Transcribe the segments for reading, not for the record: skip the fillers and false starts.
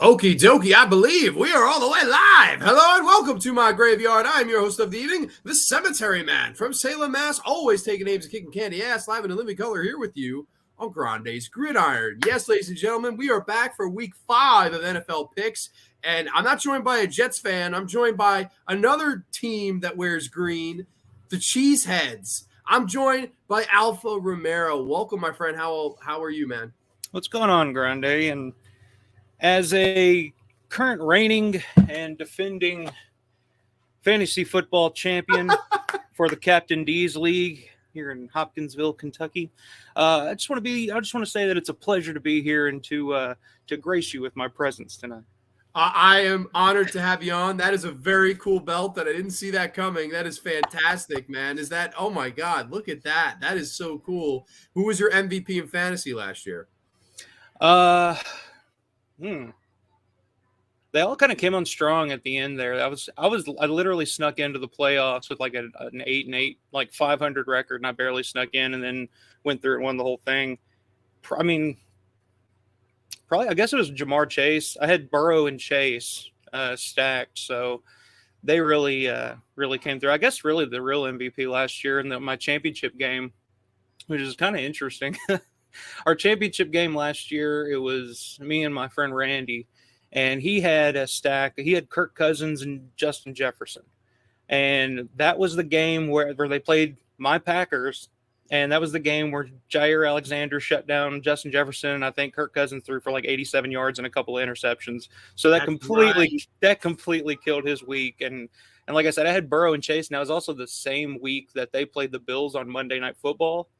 Okie dokie, I believe we are all the way live. Hello and welcome to my graveyard. I'm your host of the evening, the Cemetery Man from Salem, Mass. Always taking names and kicking candy ass, live in a living color here with you on Grande's Gridiron. Yes, ladies and gentlemen, we are back for week 5 of NFL picks. And I'm not joined by a Jets fan. I'm joined by another team that wears green, the Cheeseheads. I'm joined by Alpha Romero. Welcome, my friend. How are you, man? What's going on, Grande? And as a current reigning and defending fantasy football champion for the Captain D's League here in Hopkinsville, Kentucky, I just want to say that it's a pleasure to be here and to grace you with my presence tonight. I am honored to have you on. That is a very cool belt that I didn't see that coming. That is fantastic, man. Oh my God, look at that. That is so cool. Who was your MVP in fantasy last year? They all kind of came on strong at the end there. I literally snuck into the playoffs with like an 8-8, like 500 record, and I barely snuck in, and then went through and won the whole thing. I mean, probably I guess it was Jamar Chase. I had Burrow and Chase stacked, so they really came through. I guess really the real MVP last year in my championship game, which is kind of interesting. Our championship game last year, it was me and my friend Randy, and he had a stack. He had Kirk Cousins and Justin Jefferson, and that was the game where they played my Packers, and that was the game where Jair Alexander shut down Justin Jefferson, and I think Kirk Cousins threw for like 87 yards and a couple of interceptions. So that completely killed his week. And like I said, I had Burrow and Chase, and that was also the same week that they played the Bills on Monday Night Football,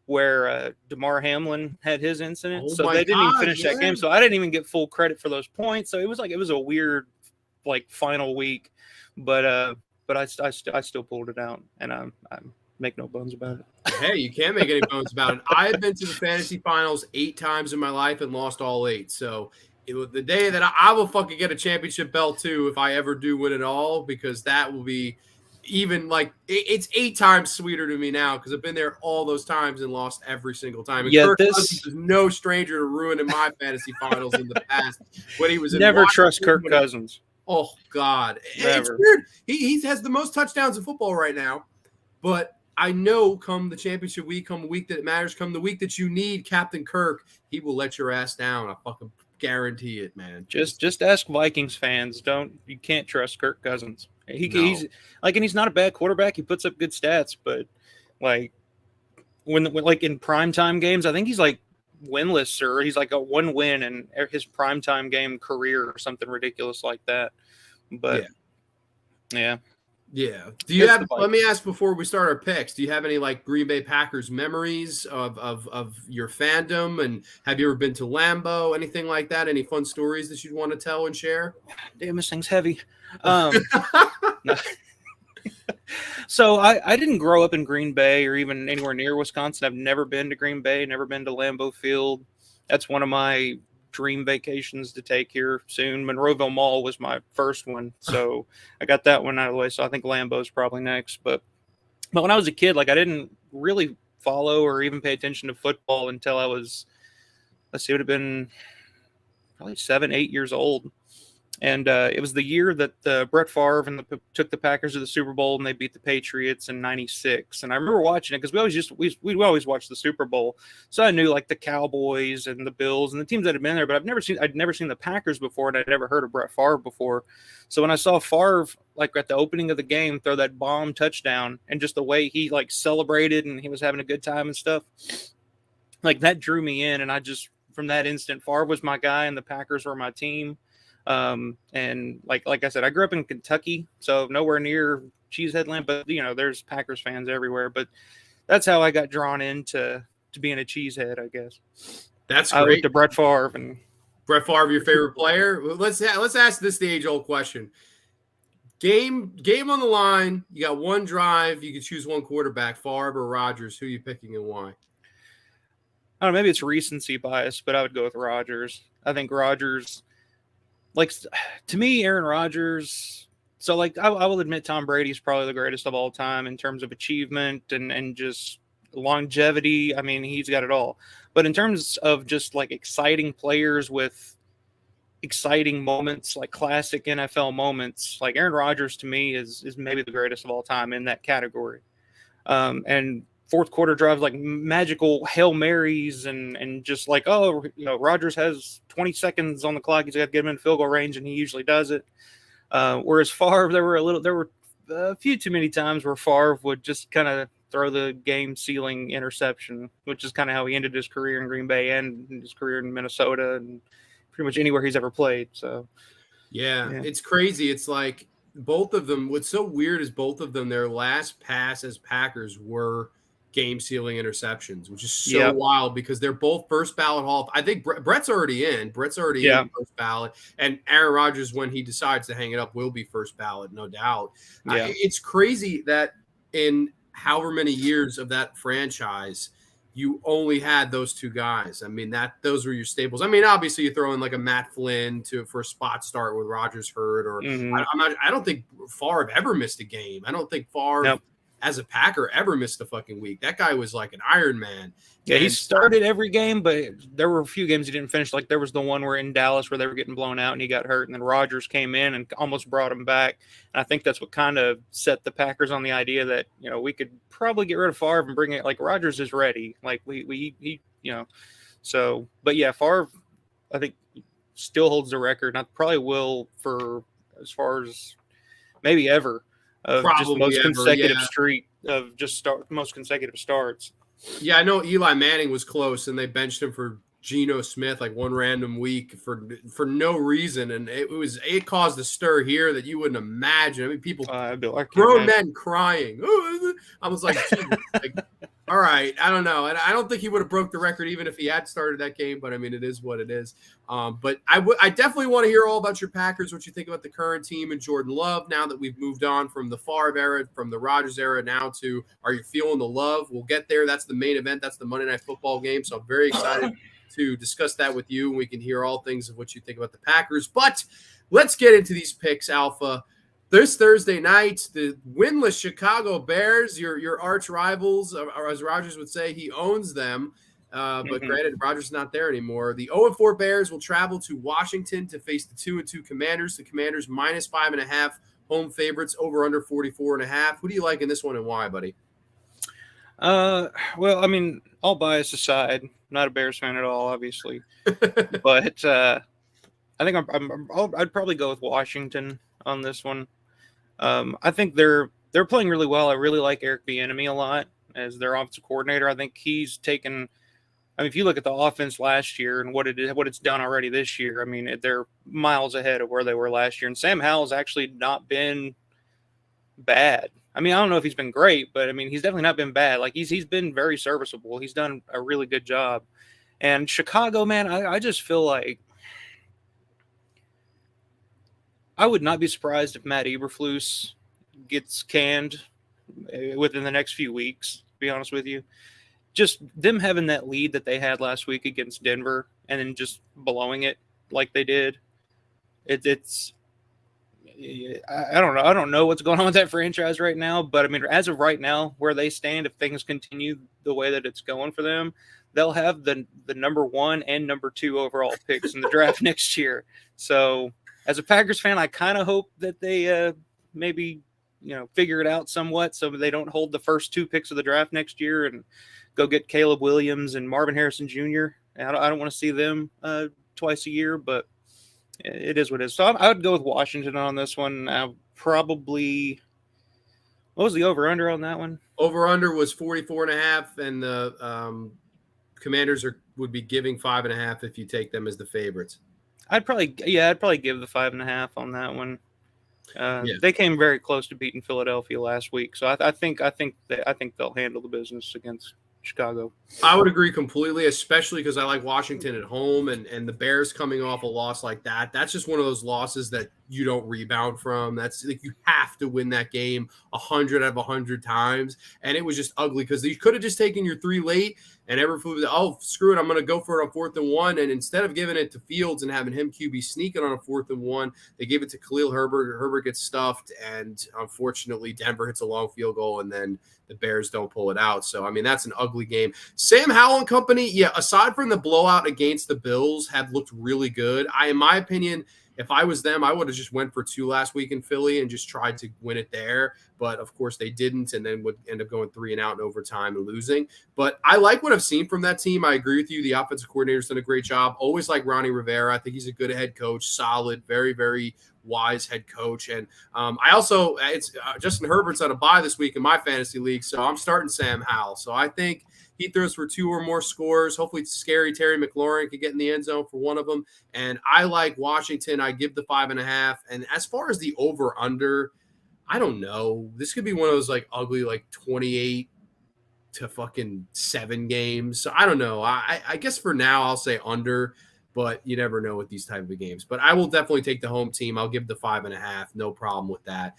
where DeMar Hamlin had his incident. So they didn't even finish that game. So I didn't even get full credit for those points. So it was a weird final week, but I still pulled it out, and I make no bones about it. Hey, you can't make any bones about it. I have been to the fantasy finals 8 times in my life and lost all 8. So it was the day that I will fucking get a championship belt too if I ever do win it all, because that will be even it's 8 times sweeter to me now because I've been there all those times and lost every single time. And Kirk Cousins is no stranger to ruining my fantasy finals in the past when he was in Never trust Kirk Cousins. Oh God, Never. It's weird. He has the most touchdowns in football right now, but I know come the championship week, come the week that it matters, come the week that you need Captain Kirk, he will let your ass down. I fucking guarantee it, man. Just ask Vikings fans. You can't trust Kirk Cousins. He's and he's not a bad quarterback. He puts up good stats, but when in primetime games, I think he's like winless, or he's like a 1 win in his primetime game career or something ridiculous like that. But yeah. Do you have? Let me ask before we start our picks. Do you have any Green Bay Packers memories of your fandom? And have you ever been to Lambeau? Anything like that? Any fun stories that you'd want to tell and share? Damn, this thing's heavy. So I didn't grow up in Green Bay or even anywhere near Wisconsin. I've never been to Green Bay. Never been to Lambeau Field. That's one of my dream vacations to take here soon. Monroeville Mall was my first one, so I got that one out of the way. So I think Lambeau's probably next. But when I was a kid, I didn't really follow or even pay attention to football until I was, it would have been probably 7-8 years old. And it was the year that Brett Favre took the Packers to the Super Bowl, and they beat the Patriots in '96. And I remember watching it because we always watch the Super Bowl, so I knew the Cowboys and the Bills and the teams that had been there. But I'd never seen the Packers before, and I'd never heard of Brett Favre before. So when I saw Favre at the opening of the game throw that bomb touchdown, and just the way he celebrated and he was having a good time and stuff, that drew me in. And I just, from that instant, Favre was my guy, and the Packers were my team. And like I said, I grew up in Kentucky, so nowhere near Cheesehead Land, but there's Packers fans everywhere. But that's how I got drawn into being a cheesehead, I guess. That's great. I went to Brett Favre, your favorite player. Let's ask this the age-old question. Game on the line. You got one drive. You can choose one quarterback, Favre or Rodgers. Who are you picking and why? I don't know. Maybe it's recency bias, but I would go with Rodgers. I think Rodgers. To me, Aaron Rodgers. So, I will admit Tom Brady's probably the greatest of all time in terms of achievement and just longevity. I mean, he's got it all. But in terms of just exciting players with exciting moments, like classic NFL moments. Like Aaron Rodgers to me is maybe the greatest of all time in that category. And fourth quarter drives like magical Hail Marys and just like, oh, Rodgers has 20 seconds on the clock. He's got to get him in field goal range, and he usually does it. Whereas Favre, there were a few too many times where Favre would just kind of throw the game sealing interception, which is kind of how he ended his career in Green Bay and his career in Minnesota and pretty much anywhere he's ever played. So, yeah. It's crazy. It's like both of them. What's so weird is both of them, their last pass as Packers were game sealing interceptions, which is so wild because they're both first ballot Hall. I think Brett's already in. Brett's already in first ballot, and Aaron Rodgers, when he decides to hang it up, will be first ballot, no doubt. It's crazy that in however many years of that franchise, you only had those two guys. I mean, those were your staples. I mean, obviously you throw in like a Matt Flynn for a spot start with Rodgers hurt, or I don't think Favre ever missed a game. I don't think Favre as a Packer ever missed a fucking week. That guy was like an Iron Man. Yeah, he started every game, but there were a few games he didn't finish. Like there was the one where in Dallas where they were getting blown out and he got hurt, and then Rodgers came in and almost brought him back. And I think that's what kind of set the Packers on the idea that, we could probably get rid of Favre and bring it. Like Rodgers is ready. Like he so, but yeah, Favre, I think still holds the record. And I probably will for as far as maybe ever of just most consecutive streak of just most consecutive starts. Yeah, I know Eli Manning was close, and they benched him for Geno Smith like one random week for no reason, and it caused a stir here that you wouldn't imagine. I mean, people, grown men crying. I was like, all right, I don't know, and I don't think he would have broke the record even if he had started that game. But I mean, it is what it is. But I definitely want to hear all about your Packers. What you think about the current team and Jordan Love now that we've moved on from the Favre era, from the Rodgers era, now to are you feeling the love? We'll get there. That's the main event. That's the Monday Night Football game. So I'm very excited to discuss that with you, and we can hear all things of what you think about the Packers. But let's get into these picks, Alpha. This Thursday night, the winless Chicago Bears, your arch rivals, or as Rodgers would say, he owns them. But granted, Rodgers is not there anymore. The 0-4 Bears will travel to Washington to face the 2-2 Commanders. The Commanders -5.5 home favorites, over under 44.5. Who do you like in this one and why, buddy? Well, I mean, all bias aside, I'm not a Bears fan at all, obviously, but I think I'd probably go with Washington on this one. I think they're playing really well. I really like Eric Bieniemy a lot as their offensive coordinator. I think he's taken. I mean, if you look at the offense last year and what it's done already this year, I mean, they're miles ahead of where they were last year. And Sam Howell's actually not been bad. I mean, I don't know if he's been great, but I mean, he's definitely not been bad. Like he's been very serviceable. He's done a really good job. And Chicago, man, I just feel like I would not be surprised if Matt Eberflus gets canned within the next few weeks, to be honest with you. Just them having that lead that they had last week against Denver and then just blowing it like they did. It's I don't know. I don't know what's going on with that franchise right now, but I mean, as of right now, where they stand, if things continue the way that it's going for them, they'll have the number 1 and number 2 overall picks in the draft next year. So as a Packers fan, I kind of hope that they maybe, figure it out somewhat so they don't hold the first 2 picks of the draft next year and go get Caleb Williams and Marvin Harrison Jr. I don't want to see them twice a year, but it is what it is. So I would go with Washington on this one. Probably, what was the over-under on that one? Over-under was 44.5, and the Commanders would be giving 5.5 if you take them as the favorites. I'd probably give the 5.5 on that one. They came very close to beating Philadelphia last week, so I think they'll handle the business against Chicago. I would agree completely, especially because I like Washington at home, and the Bears coming off a loss like that. That's just one of those losses that you don't rebound from. That's like you have to win that game 100 out of 100 times. And it was just ugly because you could have just taken your 3 late and everyone was, oh, screw it, I'm going to go for it on 4th and 1. And instead of giving it to Fields and having him QB sneaking on a 4th and 1, they gave it to Khalil Herbert. Herbert gets stuffed, and unfortunately, Denver hits a long field goal, and then the Bears don't pull it out. So, I mean, that's an ugly game. Sam Howell and company, yeah, aside from the blowout against the Bills, have looked really good. In my opinion, if I was them, I would have just went for 2 last week in Philly and just tried to win it there. But, of course, they didn't, and then would end up going 3 and out in overtime and losing. But I like what I've seen from that team. I agree with you. The offensive coordinator's done a great job. Always like Ronnie Rivera. I think he's a good head coach, solid, very, very wise head coach. And I also, Justin Herbert's on a bye this week in my fantasy league, so I'm starting Sam Howell. So I think he throws for 2 or more scores. Hopefully it's scary. Terry McLaurin could get in the end zone for one of them. And I like Washington. I give the 5.5. And as far as the over-under, I don't know. This could be one of those like ugly, like 28 to fucking 7 games. So I don't know. I guess for now I'll say under, but you never know with these type of games. But I will definitely take the home team. I'll give the 5.5. No problem with that.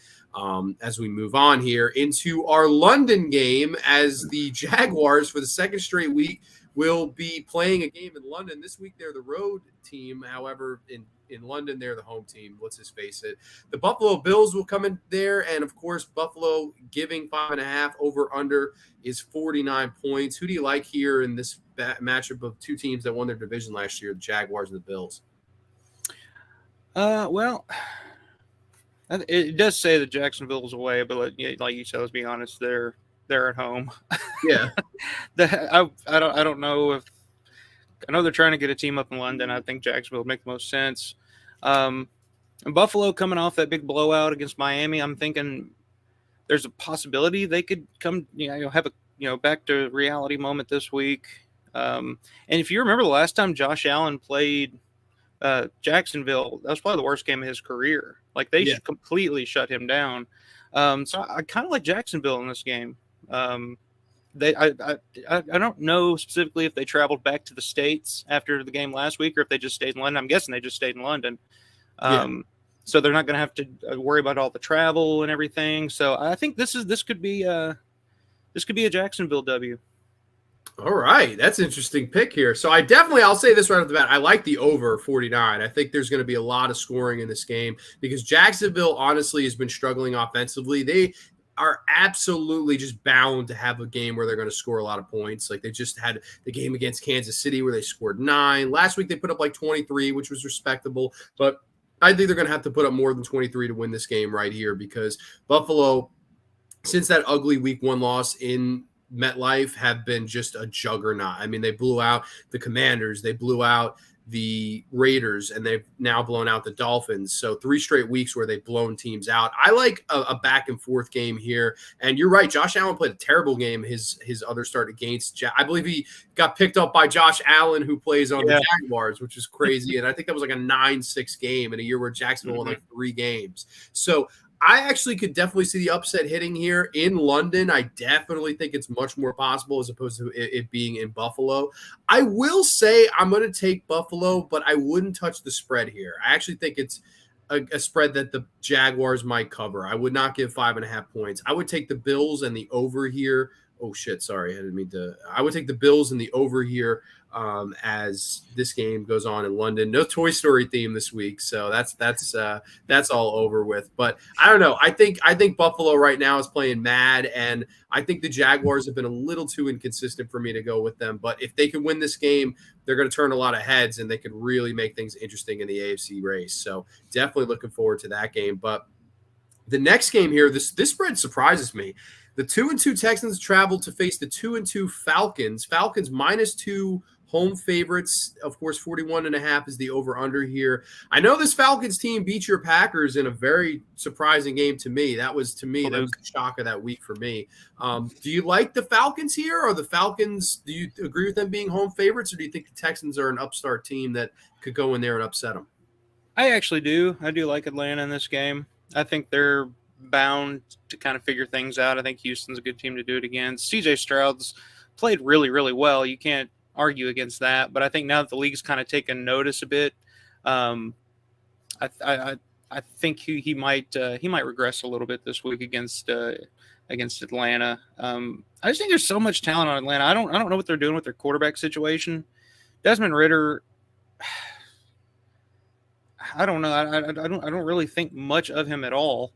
As we move on here into our London game, as the Jaguars for the second straight week will be playing a game in London. This week they're the road team. However, in London, they're the home team. Let's just face it. The Buffalo Bills will come in there. And, of course, Buffalo giving 5.5 over under is 49 points. Who do you like here in this matchup of 2 teams that won their division last year, the Jaguars and the Bills? Well, it does say that Jacksonville's away, but like you said, let's be honest, they're at home. Yeah. I don't know if I know they're trying to get a team up in London. I think Jacksonville would make the most sense. And Buffalo coming off that big blowout against Miami, I'm thinking there's a possibility they could come, have a back to reality moment this week. And if you remember the last time Josh Allen played Jacksonville, that was probably the worst game of his career. Like they completely shut him down. So I kind of like Jacksonville in this game. I don't know specifically if they traveled back to the States after the game last week or if they just stayed in London. I'm guessing they just stayed in London. So they're not going to have to worry about all the travel and everything. So I think this could be a Jacksonville W. All right. That's an interesting pick here. So I'll say this right off the bat. I like the over 49. I think there's going to be a lot of scoring in this game because Jacksonville honestly has been struggling offensively. They are absolutely just bound to have a game where they're going to score a lot of points. Like they just had the game against Kansas City where they scored 9. Last week they put up like 23, which was respectable, but I think they're going to have to put up more than 23 to win this game right here because Buffalo, since that ugly week 1 loss in MetLife, have been just a juggernaut. I mean, they blew out the Commanders, they blew out the Raiders, and they've now blown out the Dolphins. So 3 straight weeks where they've blown teams out. I like a back and forth game here. And you're right, Josh Allen played a terrible game his other start against. I believe he got picked up by Josh Allen, who plays on the Jaguars, which is crazy. And I think that was like a 9-6 game in a year where Jacksonville won like 3 games. So I actually could definitely see the upset hitting here in London. I definitely think it's much more possible as opposed to it being in Buffalo. I will say I'm going to take Buffalo, but I wouldn't touch the spread here. I actually think it's a spread that the Jaguars might cover. I would not give 5.5 points. I would take the Bills and the over here. Oh, shit. Sorry. I didn't mean to. I would take the Bills and the over here as this game goes on in London. No Toy Story theme this week, so that's all over with. But I don't know. I think Buffalo right now is playing mad, and I think the Jaguars have been a little too inconsistent for me to go with them. But if they can win this game, they're going to turn a lot of heads, and they could really make things interesting in the AFC race. So definitely looking forward to that game. But the next game here, this spread surprises me. The 2-2 Texans traveled to face the 2-2 Falcons. Falcons -2 home favorites. Of course, 41.5 is the over-under here. I know this Falcons team beat your Packers in a very surprising game to me. That was the shock of that week for me. Do you like the Falcons here? Or the Falcons, do you agree with them being home favorites? Or do you think the Texans are an upstart team that could go in there and upset them? I actually do. I do like Atlanta in this game. I think they're bound to kind of figure things out. I think Houston's a good team to do it against. CJ Stroud's played really, really well. You can't argue against that. But I think now that the league's kind of taken notice a bit, I I think he might regress a little bit this week against Atlanta. I just think there's so much talent on Atlanta. I don't know what they're doing with their quarterback situation. Desmond Ridder, I don't know. I don't really think much of him at all.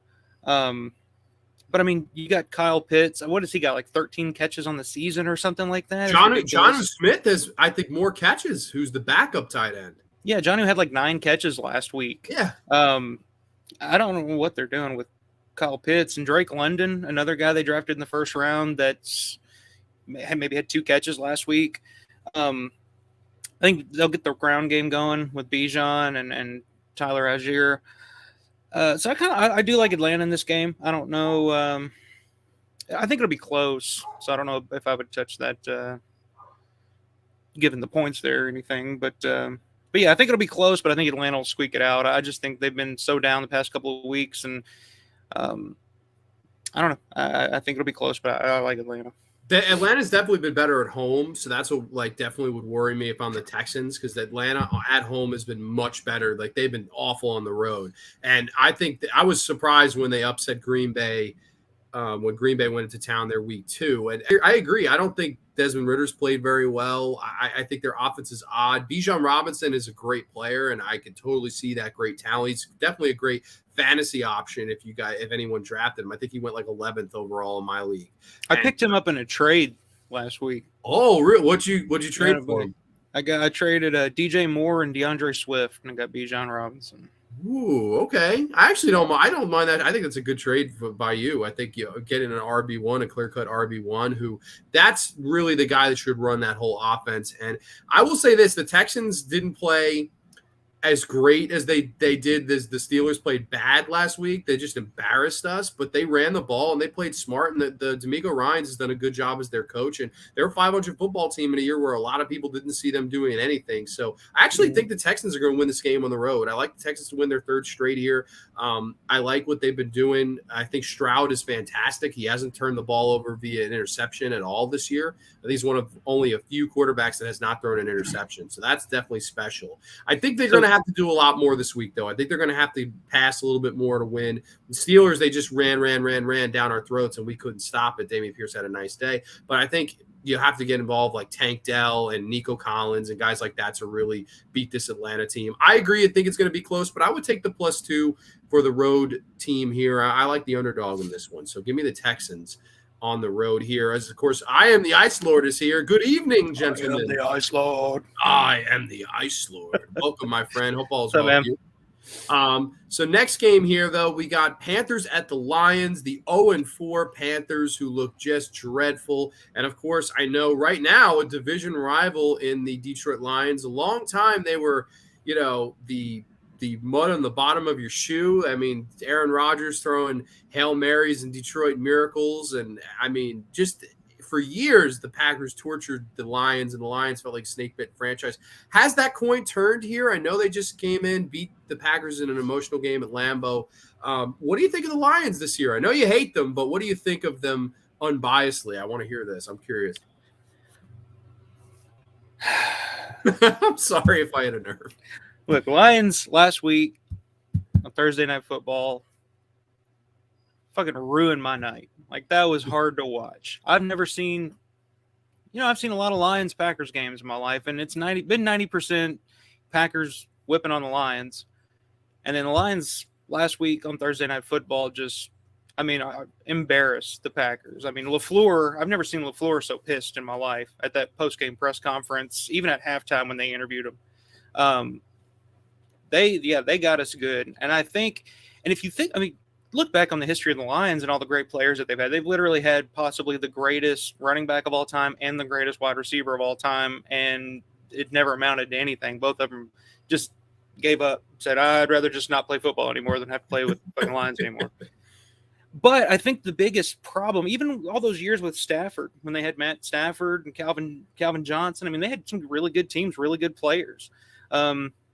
But I mean, you got Kyle Pitts. What has he got? Like 13 catches on the season or something like that? Jonnu Smith has, I think, more catches. Who's the backup tight end? Yeah, Jonnu had like 9 catches last week. Yeah. I don't know what they're doing with Kyle Pitts and Drake London, another guy they drafted in the first round that's maybe had 2 catches last week. I think they'll get the ground game going with Bijan and Tyler Algier. So I do like Atlanta in this game. I don't know. I think it'll be close. So I don't know if I would touch that, given the points there or anything. But yeah, I think it'll be close. But I think Atlanta will squeak it out. I just think they've been so down the past couple of weeks, and I don't know. I think it'll be close, but I like Atlanta. Atlanta's definitely been better at home, so that's what definitely would worry me if I'm the Texans, because Atlanta at home has been much better. Like, they've been awful on the road, and I think I was surprised when they upset Green Bay when Green Bay went into town their week 2. And I agree. I don't think Desmond Ritter's played very well. I think their offense is odd. Bijan Robinson is a great player, and I could totally see that great talent. He's definitely a great fantasy option if anyone drafted him. I think he went like 11th overall in my league. I picked him up in a trade last week. Oh, really? What'd you trade for him? I traded DJ Moore and DeAndre Swift, and I got Bijan Robinson. Ooh, okay. I actually don't mind that. I think that's a good trade by you. I think getting an RB1, a clear-cut RB1, who that's really the guy that should run that whole offense. And I will say this, the Texans didn't play as great as they did. The Steelers played bad last week. They just embarrassed us, but they ran the ball and they played smart. And the D'Amico Ryans has done a good job as their coach. And they're a 500 football team in a year where a lot of people didn't see them doing anything. So I actually think the Texans are going to win this game on the road. I like the Texans to win their 3rd straight here. I like what they've been doing. I think Stroud is fantastic. He hasn't turned the ball over via an interception at all this year. I think he's one of only a few quarterbacks that has not thrown an interception. So that's definitely special. I think they're going to have to do a lot more this week, though. I think they're going to have to pass a little bit more to win. The Steelers, they just ran down our throats, and we couldn't stop it. Dameon Pierce had a nice day. But I think you have to get involved like Tank Dell and Nico Collins and guys like that to really beat this Atlanta team. I agree. I think it's going to be close, but I would take the +2 for the road team here. I like the underdog in this one. So give me the Texans on the road here. As, of course, I am the Ice Lord is here. Good evening, gentlemen. I am the Ice Lord. I am the Ice Lord. Welcome, my friend. Hope all's well with you. So next game here, though, we got Panthers at the Lions, the 0-4 Panthers, who look just dreadful. And, of course, I know right now a division rival in the Detroit Lions. A long time they were, the mud on the bottom of your shoe. I mean, Aaron Rodgers throwing Hail Marys and Detroit Miracles. And, I mean, just for years, the Packers tortured the Lions, and the Lions felt like snake bit franchise. Has that coin turned here? I know they just came in, beat the Packers in an emotional game at Lambeau. What do you think of the Lions this year? I know you hate them, but what do you think of them unbiasedly? I want to hear this. I'm curious. I'm sorry if I had a nerve. Look, Lions last week on Thursday Night Football fucking ruined my night. Like, that was hard to watch. I've seen a lot of Lions-Packers games in my life, and it's been 90% Packers whipping on the Lions. And then the Lions last week on Thursday Night Football embarrassed the Packers. I mean, LaFleur, I've never seen LaFleur so pissed in my life at that post-game press conference, even at halftime when they interviewed him. They got us good. And I think, and if you think, look back on the history of the Lions and all the great players that they've had. They've literally had possibly the greatest running back of all time and the greatest wide receiver of all time, and it never amounted to anything. Both of them just gave up, said, I'd rather just not play football anymore than have to play with fucking Lions anymore. But I think the biggest problem, even all those years with Stafford, when they had Matt Stafford and Calvin Johnson, they had some really good teams, really good players.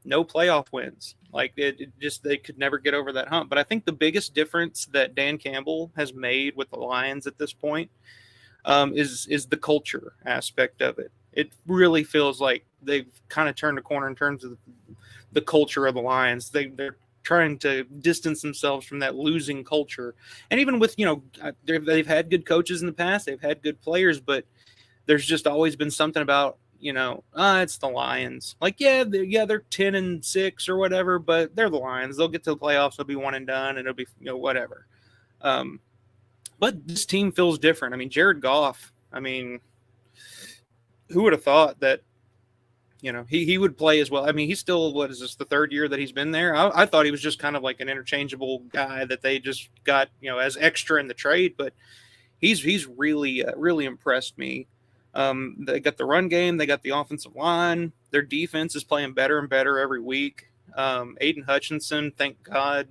No playoff wins. Like, they could never get over that hump. But I think the biggest difference that Dan Campbell has made with the Lions at this point is the culture aspect of it. It really feels like they've kind of turned a corner in terms of the culture of the Lions. They're trying to distance themselves from that losing culture. And even with, they've had good coaches in the past, they've had good players, but there's just always been something about, it's the Lions. Like, they're 10-6 or whatever, but they're the Lions. They'll get to the playoffs, they'll be one and done, and it'll be, whatever. But this team feels different. I mean, Jared Goff, who would have thought that, he would play as well. I mean, he's still, what is this, the third year that he's been there? I thought he was just kind of like an interchangeable guy that they just got, as extra in the trade, but he's really, really impressed me. They got the run game, they got the offensive line, their defense is playing better and better every week. Aiden Hutchinson, thank God,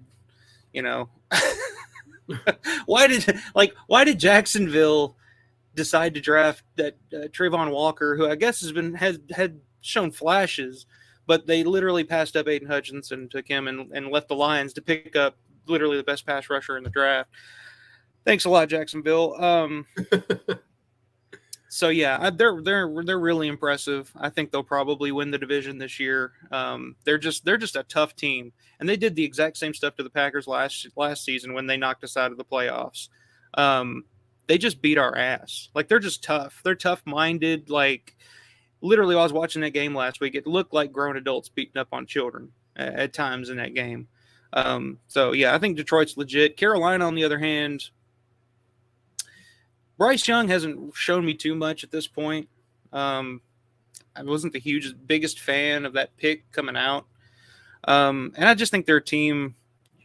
why did Jacksonville decide to draft that Trayvon Walker, who I guess had shown flashes, but they literally passed up Aiden Hutchinson, took him and left the Lions to pick up literally the best pass rusher in the draft. Thanks a lot, Jacksonville. So yeah, they're really impressive. I think they'll probably win the division this year. They're just a tough team, and they did the exact same stuff to the Packers last season when they knocked us out of the playoffs. They just beat our ass. Like, they're just tough. They're tough-minded. Like, literally, I was watching that game last week. It looked like grown adults beating up on children at times in that game. So yeah, I think Detroit's legit. Carolina, on the other hand, Bryce Young hasn't shown me too much at this point. I wasn't the biggest fan of that pick coming out. And I just think they're a team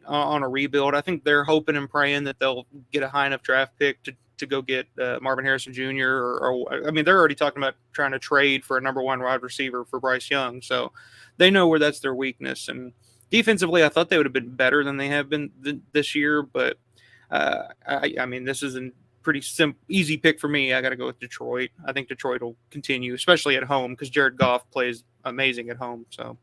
on a rebuild. I think they're hoping and praying that they'll get a high enough draft pick to go get Marvin Harrison Jr. Or they're already talking about trying to trade for a number one wide receiver for Bryce Young. So they know where that's their weakness. And defensively, I thought they would have been better than they have been this year. But this is a pretty easy pick for me. I got to go with Detroit. I think Detroit will continue, especially at home, because Jared Goff plays amazing at home. So.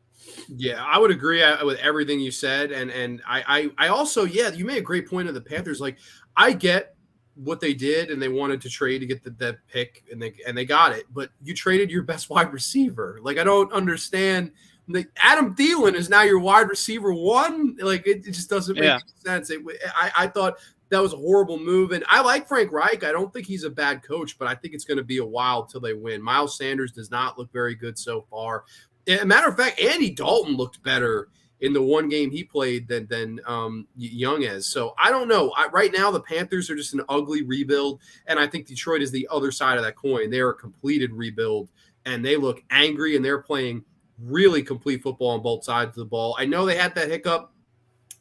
Yeah, I would agree with everything you said, and I also, you made a great point of the Panthers. Like, I get what they did, and they wanted to trade to get that pick, and they got it. But you traded your best wide receiver. Like, I don't understand. Like, Adam Thielen is now your wide receiver one. Like, it just doesn't make sense. I thought that was a horrible move, and I like Frank Reich. I don't think he's a bad coach, but I think it's going to be a while till they win. Miles Sanders does not look very good so far. As a matter of fact, Andy Dalton looked better in the one game he played than Young is. So I don't know. Right now, the Panthers are just an ugly rebuild, and I think Detroit is the other side of that coin. They're a completed rebuild, and they look angry, and they're playing really complete football on both sides of the ball. I know they had that hiccup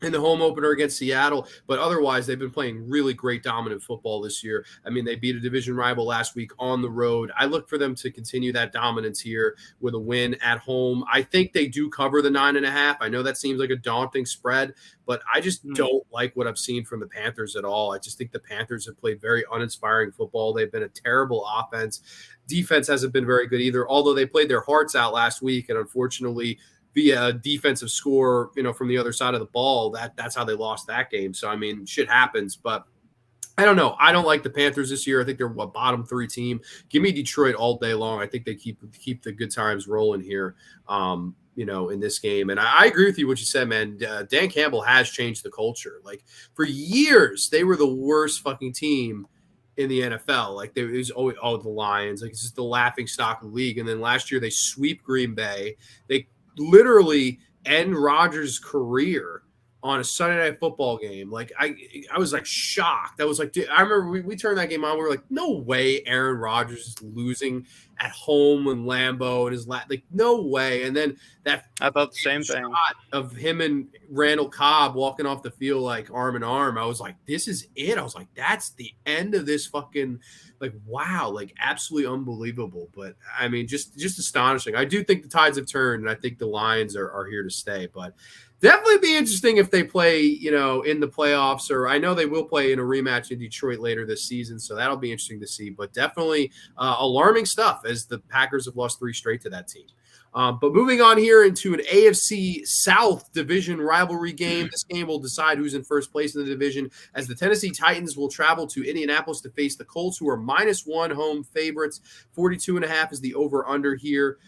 in the home opener against Seattle, but otherwise they've been playing really great dominant football this year. I mean, they beat a division rival last week on the road. I look for them to continue that dominance here with a win at home. I think they do cover the 9.5. I know that seems like a daunting spread, but I just don't like what I've seen from the Panthers at all. I just think the Panthers have played very uninspiring football. They've been a terrible offense. Defense hasn't been very good either, although they played their hearts out last week, and unfortunately via a defensive score, from the other side of the ball, that's how they lost that game. So, I mean, shit happens, but I don't know. I don't like the Panthers this year. I think they're a bottom three team. Give me Detroit all day long. I think they keep the good times rolling here, in this game. And I agree with you what you said, man. Dan Campbell has changed the culture. Like, for years, they were the worst fucking team in the NFL. Like, it was always, the Lions. Like, it's just the laughing stock of the league. And then last year, they sweep Green Bay. They literally end Rodgers' career on a Sunday Night Football game. Like, I was like shocked. I was like, dude, I remember we turned that game on. We were like, no way Aaron Rodgers is losing at home in Lambeau and his like, no way. And then that I thought the same thing of him and Randall Cobb walking off the field like arm in arm. I was like, this is it. I was like, that's the end of this fucking, like, wow, like absolutely unbelievable. But I mean, just astonishing. I do think the tides have turned, and I think the Lions are here to stay. But definitely be interesting if they play, in the playoffs, or I know they will play in a rematch in Detroit later this season. So that'll be interesting to see, but definitely alarming stuff as the Packers have lost 3 straight to that team. But moving on here into an AFC South division rivalry game. This game will decide who's in first place in the division, as the Tennessee Titans will travel to Indianapolis to face the Colts, who are -1 home favorites. 42.5 is the over-under here.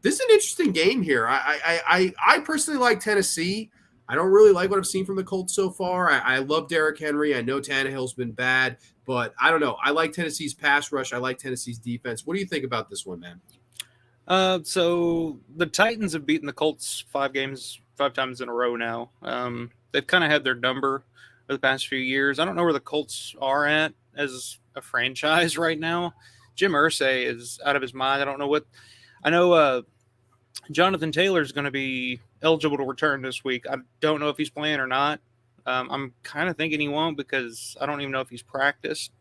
This is an interesting game here. I personally like Tennessee. I don't really like what I've seen from the Colts so far. I love Derrick Henry. I know Tannehill's been bad, but I don't know. I like Tennessee's pass rush. I like Tennessee's defense. What do you think about this one, man? So the Titans have beaten the Colts 5 times in a row now. They've kind of had their number for the past few years. I don't know where the Colts are at as a franchise right now. Jim Irsay is out of his mind. I don't know what. I know Jonathan Taylor is going to be eligible to return this week. I don't know if he's playing or not. I'm kind of thinking he won't because I don't even know if he's practiced.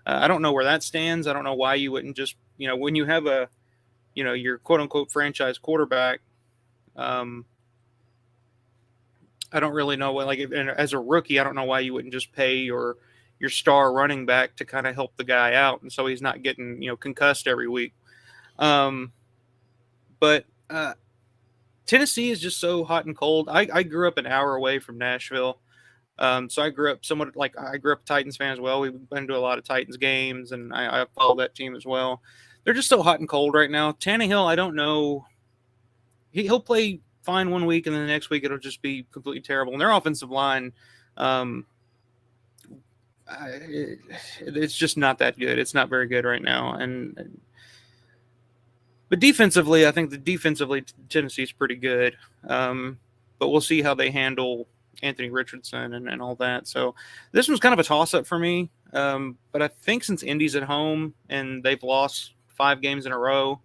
I don't know where that stands. I don't know why you wouldn't just, when you have your quote unquote franchise quarterback. I don't really know what, as a rookie, I don't know why you wouldn't just pay your star running back to kind of help the guy out. And so he's not getting, concussed every week. But Tennessee is just so hot and cold. I grew up an hour away from Nashville. So I grew up a Titans fan as well. We've been to a lot of Titans games, and I follow that team as well. They're just so hot and cold right now. Tannehill, I don't know. He'll play fine one week, and then the next week it'll just be completely terrible. And their offensive line, it's just not that good. It's not very good right now. But defensively, I think Tennessee's pretty good. But we'll see how they handle Anthony Richardson and all that. So this one's kind of a toss-up for me. But I think since Indy's at home and they've lost 5 games in a row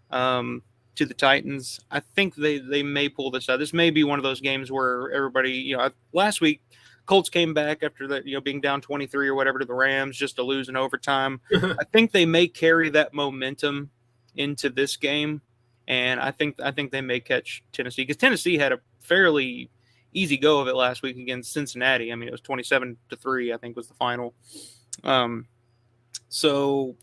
to the Titans, I think they may pull this out. This may be one of those games where everybody, last week, Colts came back after that, being down 23 or whatever to the Rams just to lose in overtime. I think they may carry that momentum into this game, and I think they may catch Tennessee because Tennessee had a fairly easy go of it last week against Cincinnati. I mean, it was 27-3, I think was the final. So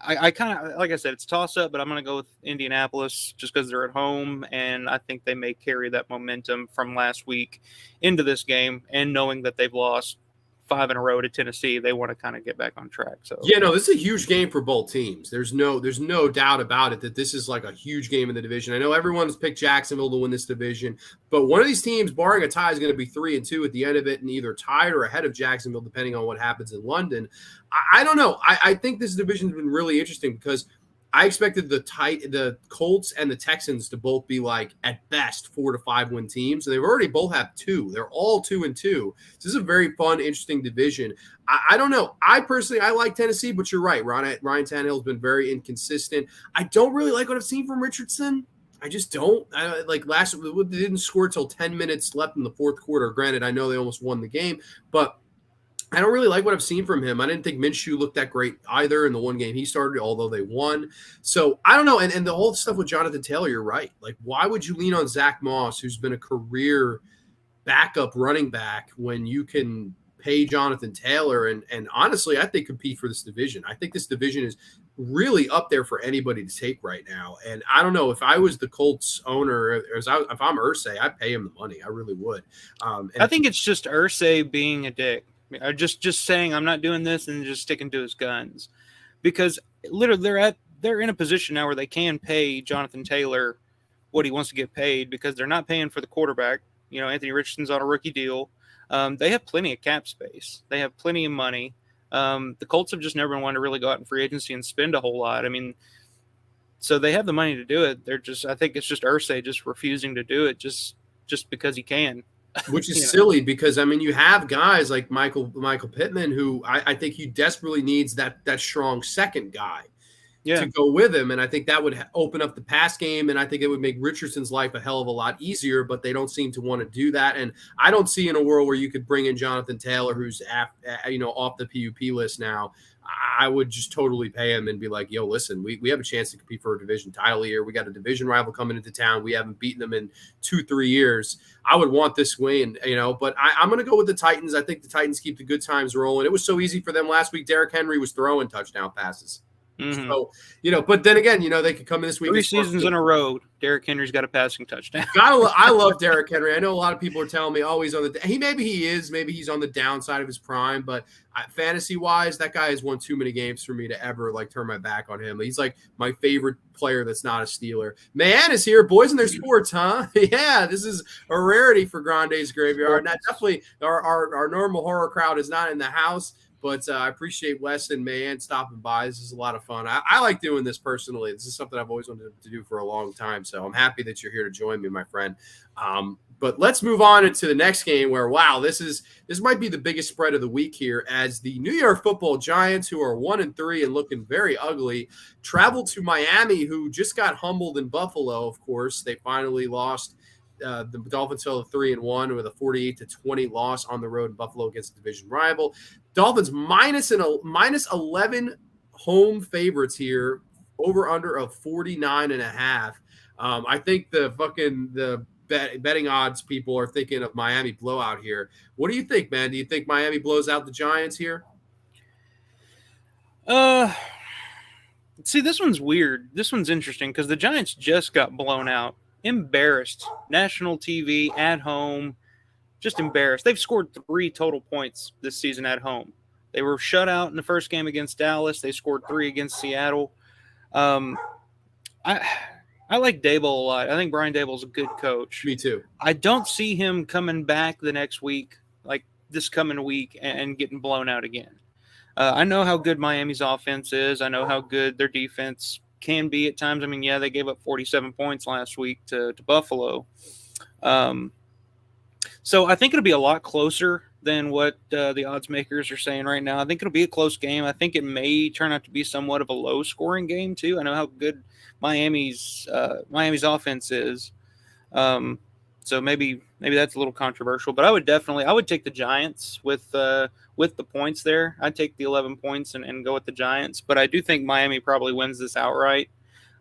I kind of, like I said, it's toss up, but I'm going to go with Indianapolis just because they're at home, and I think they may carry that momentum from last week into this game, and knowing that they've lost 5 in a row to Tennessee, they want to kind of get back on track. So this is a huge game for both teams. There's no doubt about it that this is like a huge game in the division. I know everyone's picked Jacksonville to win this division, but one of these teams, barring a tie, is going to be 3-2 at the end of it, and either tied or ahead of Jacksonville, depending on what happens in London. I don't know. I think this division has been really interesting because I expected the Colts and the Texans to both be like at best 4 to 5 win teams. And they've already both have 2. They're all 2-2. So this is a very fun, interesting division. I don't know. I personally like Tennessee, but you're right. Ryan Tannehill has been very inconsistent. I don't really like what I've seen from Richardson. I just don't. They didn't score till 10 minutes left in the fourth quarter. Granted, I know they almost won the game, but I don't really like what I've seen from him. I didn't think Minshew looked that great either in the one game he started, although they won. So I don't know. And the whole stuff with Jonathan Taylor, you're right. Like, why would you lean on Zach Moss, who's been a career backup running back, when you can pay Jonathan Taylor and honestly, I think compete for this division. I think this division is really up there for anybody to take right now. And I don't know, if I was the Colts owner, if I'm Irsay, I'd pay him the money. I really would. I think it's just Irsay being a dick. Just saying I'm not doing this and just sticking to his guns, because literally they're in a position now where they can pay Jonathan Taylor what he wants to get paid because they're not paying for the quarterback. Anthony Richardson's on a rookie deal. They have plenty of cap space. They have plenty of money. The Colts have just never wanted to really go out in free agency and spend a whole lot. I mean, so they have the money to do it. I think it's just Irsay just refusing to do it just because he can. Which is silly because, I mean, you have guys like Michael Pittman, who I think he desperately needs that strong second guy to go with him. And I think that would open up the pass game, and I think it would make Richardson's life a hell of a lot easier, but they don't seem to want to do that. And I don't see in a world where you could bring in Jonathan Taylor, who's off the PUP list now. I would just totally pay him and be like, yo, listen, we have a chance to compete for a division title here. We got a division rival coming into town. We haven't beaten them in 2-3 years. I would want this win, but I'm going to go with the Titans. I think the Titans keep the good times rolling. It was so easy for them last week. Derrick Henry was throwing touchdown passes. Mm-hmm. So, but then again, they could come in this week. 3 seasons in a row, Derrick Henry's got a passing touchdown. I love Derrick Henry. I know a lot of people are telling me, oh, he's on the. Maybe he's on the downside of his prime, but fantasy wise, that guy has won too many games for me to ever turn my back on him. He's like my favorite player that's not a Steeler. Man is here, boys in their sports, huh? Yeah, this is a rarity for Grande's Graveyard. Now, definitely our normal horror crowd is not in the house. But I appreciate Wes and Mayan stopping by. This is a lot of fun. I like doing this personally. This is something I've always wanted to do for a long time. So I'm happy that you're here to join me, my friend. But let's move on into the next game where, wow, this might be the biggest spread of the week here as the New York Football Giants, who are 1-3 and looking very ugly, travel to Miami, who just got humbled in Buffalo, of course. They finally lost. The Dolphins fell to 3-1 with a 48-20 loss on the road in Buffalo against a division rival. Dolphins minus 11 home favorites here, over under of 49.5. I think the betting odds people are thinking of Miami blowout here. What do you think, man? Do you think Miami blows out the Giants here? See, this one's weird. This one's interesting because the Giants just got blown out. Embarrassed. National TV, at home, just embarrassed. They've scored 3 total points this season at home. They were shut out in the first game against Dallas. They scored 3 against Seattle. I like Dable a lot. I think Brian Dable's a good coach. Me too. I don't see him coming back the next week, like this coming week, and getting blown out again. I know how good Miami's offense is. I know how good their defense can be at times. I mean, yeah, they gave up 47 points last week to Buffalo. So I think it'll be a lot closer than what the odds makers are saying right now. I think it'll be a close game. I think it may turn out to be somewhat of a low-scoring game too. I know how good Miami's offense is. So maybe that's a little controversial, but I would take the Giants with the points there. I'd take the 11 points and go with the Giants, but I do think Miami probably wins this outright.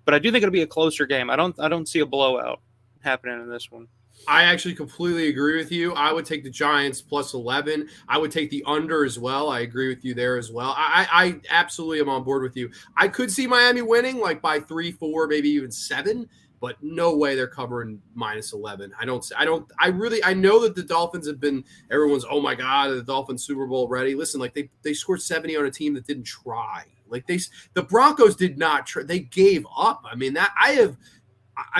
But I do think it'll be a closer game. I don't see a blowout happening in this one. I actually completely agree with you. I would take the Giants plus 11. I would take the under as well. I agree with you there as well. I absolutely am on board with you. I could see Miami winning by 3, 4, maybe even 7. But no way they're covering minus 11. I know that the Dolphins have been, everyone's, oh my God, the Dolphins Super Bowl ready. Listen, they scored 70 on a team that didn't try. The Broncos did not try. They gave up. I mean, that I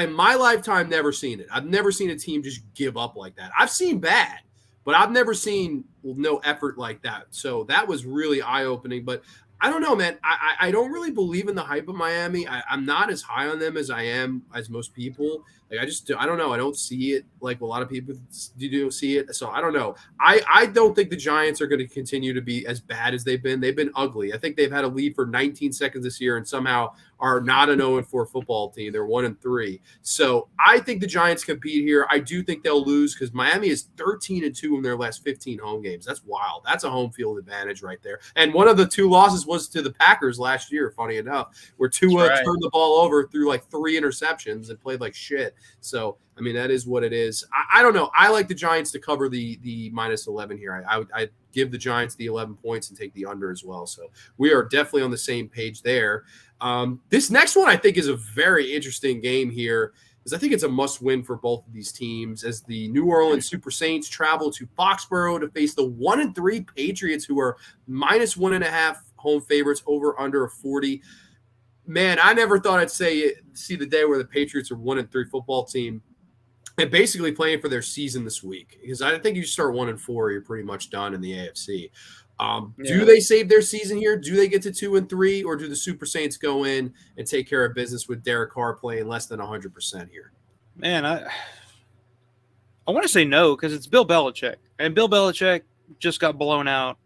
in my lifetime, never seen it. I've never seen a team just give up like that. I've seen bad, but I've never seen no effort like that. So that was really eye-opening. But I don't know, man. I don't really believe in the hype of Miami. I'm not as high on them as I am as most people. I don't know. I don't see it like a lot of people do see it. So I don't know. I don't think the Giants are going to continue to be as bad as they've been. They've been ugly. I think they've had a lead for 19 seconds this year and somehow are not an 0-4 football team. They're 1-3. So I think the Giants compete here. I do think they'll lose because Miami is 13-2 in their last 15 home games. That's wild. That's a home field advantage right there. And one of the 2 losses was to the Packers last year, funny enough, where Tua turned the ball over, threw 3 interceptions and played like shit. So, I mean, that is what it is. I don't know. I like the Giants to cover the minus 11 here. I give the Giants the 11 points and take the under as well. So we are definitely on the same page there. This next one I think is a very interesting game here because I think it's a must-win for both of these teams as the New Orleans Super Saints travel to Foxborough to face the 1-3 Patriots, who are minus 1.5 home favorites, over under of 40. Man, I never thought I'd see the day where the Patriots are 1-3 football team and basically playing for their season this week. Because I think you start 1-4, you're pretty much done in the AFC. Do they save their season here? Do they get to 2-3, or do the Super Saints go in and take care of business with Derek Carr playing less than 100% here? Man, I want to say no because it's Bill Belichick, and Bill Belichick just got blown out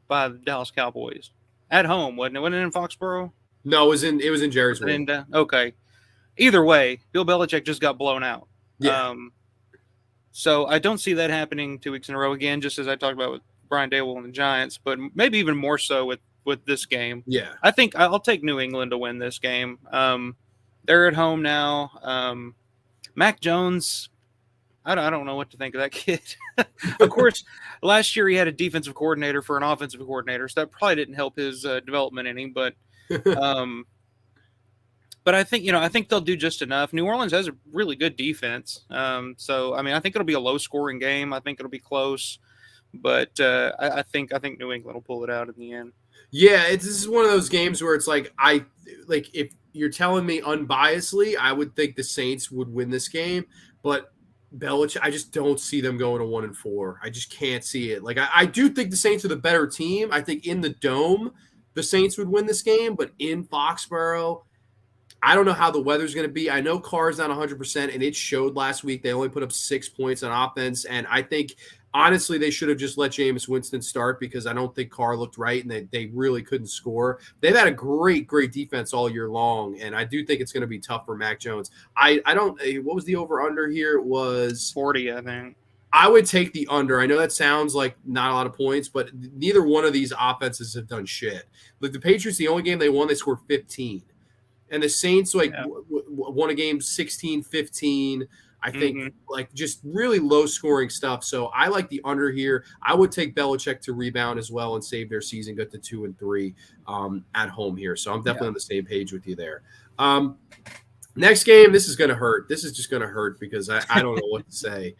by the Dallas Cowboys at home, wasn't it? Wasn't it in Foxborough? No, it was in Jerry's World. Okay. Either way, Bill Belichick just got blown out. Yeah. So I don't see that happening 2 weeks in a row again, just as I talked about with Brian Dable and the Giants, but maybe even more so with this game. Yeah. I think I'll take New England to win this game. They're at home now. Mac Jones, I don't know what to think of that kid. Of course, last year he had a defensive coordinator for an offensive coordinator, so that probably didn't help his development any, but Um, but I think I think they'll do just enough. New Orleans has a really good defense, so I mean I think it'll be a low scoring game. I think it'll be close, but I think New England will pull it out in the end. Yeah, this is one of those games where it's like if you're telling me unbiasedly, I would think the Saints would win this game, but Belichick, I just don't see them going to 1-4. I just can't see it. Like I do think the Saints are the better team. I think in the dome, the Saints would win this game, but in Foxborough, I don't know how the weather's going to be. I know Carr's not 100%, and it showed last week. They only put up 6 points on offense, and I think, honestly, they should have just let Jameis Winston start because I don't think Carr looked right, and they really couldn't score. They've had a great, great defense all year long, and I do think it's going to be tough for Mac Jones. I don't – what was the over-under here? It was 40, I think. I would take the under. I know that sounds like not a lot of points, but neither one of these offenses have done shit. Like the Patriots, the only game they won, they scored 15. And the Saints won a game 16-15. I think like just really low scoring stuff. So I like the under here. I would take Belichick to rebound as well and save their season, get to 2-3 at home here. So I'm definitely on the same page with you there. Next game, this is going to hurt. This is just going to hurt because I don't know what to say.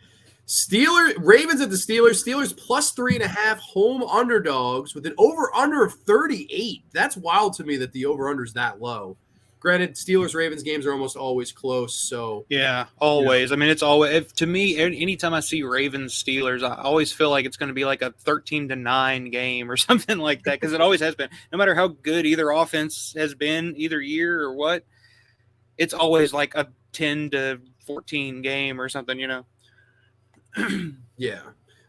Ravens at the Steelers. Steelers plus 3.5 home underdogs with an over-under of 38. That's wild to me that the over-under is that low. Granted, Steelers-Ravens games are almost always close. So yeah, always. I mean, it's always to me. Anytime I see Ravens-Steelers, I always feel like it's going to be like a 13-9 game or something like that because it always has been. No matter how good either offense has been either year or what, it's always like a 10-14 game or something. Yeah.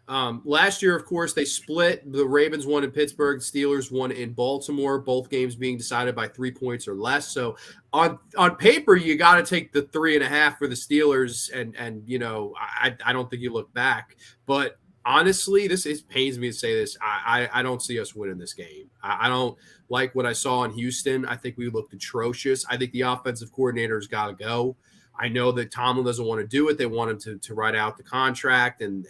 Last year, of course, they split. The Ravens won in Pittsburgh, Steelers won in Baltimore, both games being decided by 3 points or less. So on paper, you got to take the 3.5 for the Steelers. And I don't think you look back. But honestly, it pains me to say this. I don't see us winning this game. I don't like what I saw in Houston. I think we looked atrocious. I think the offensive coordinator's got to go. I know that Tomlin doesn't want to do it. They want him to write out the contract, and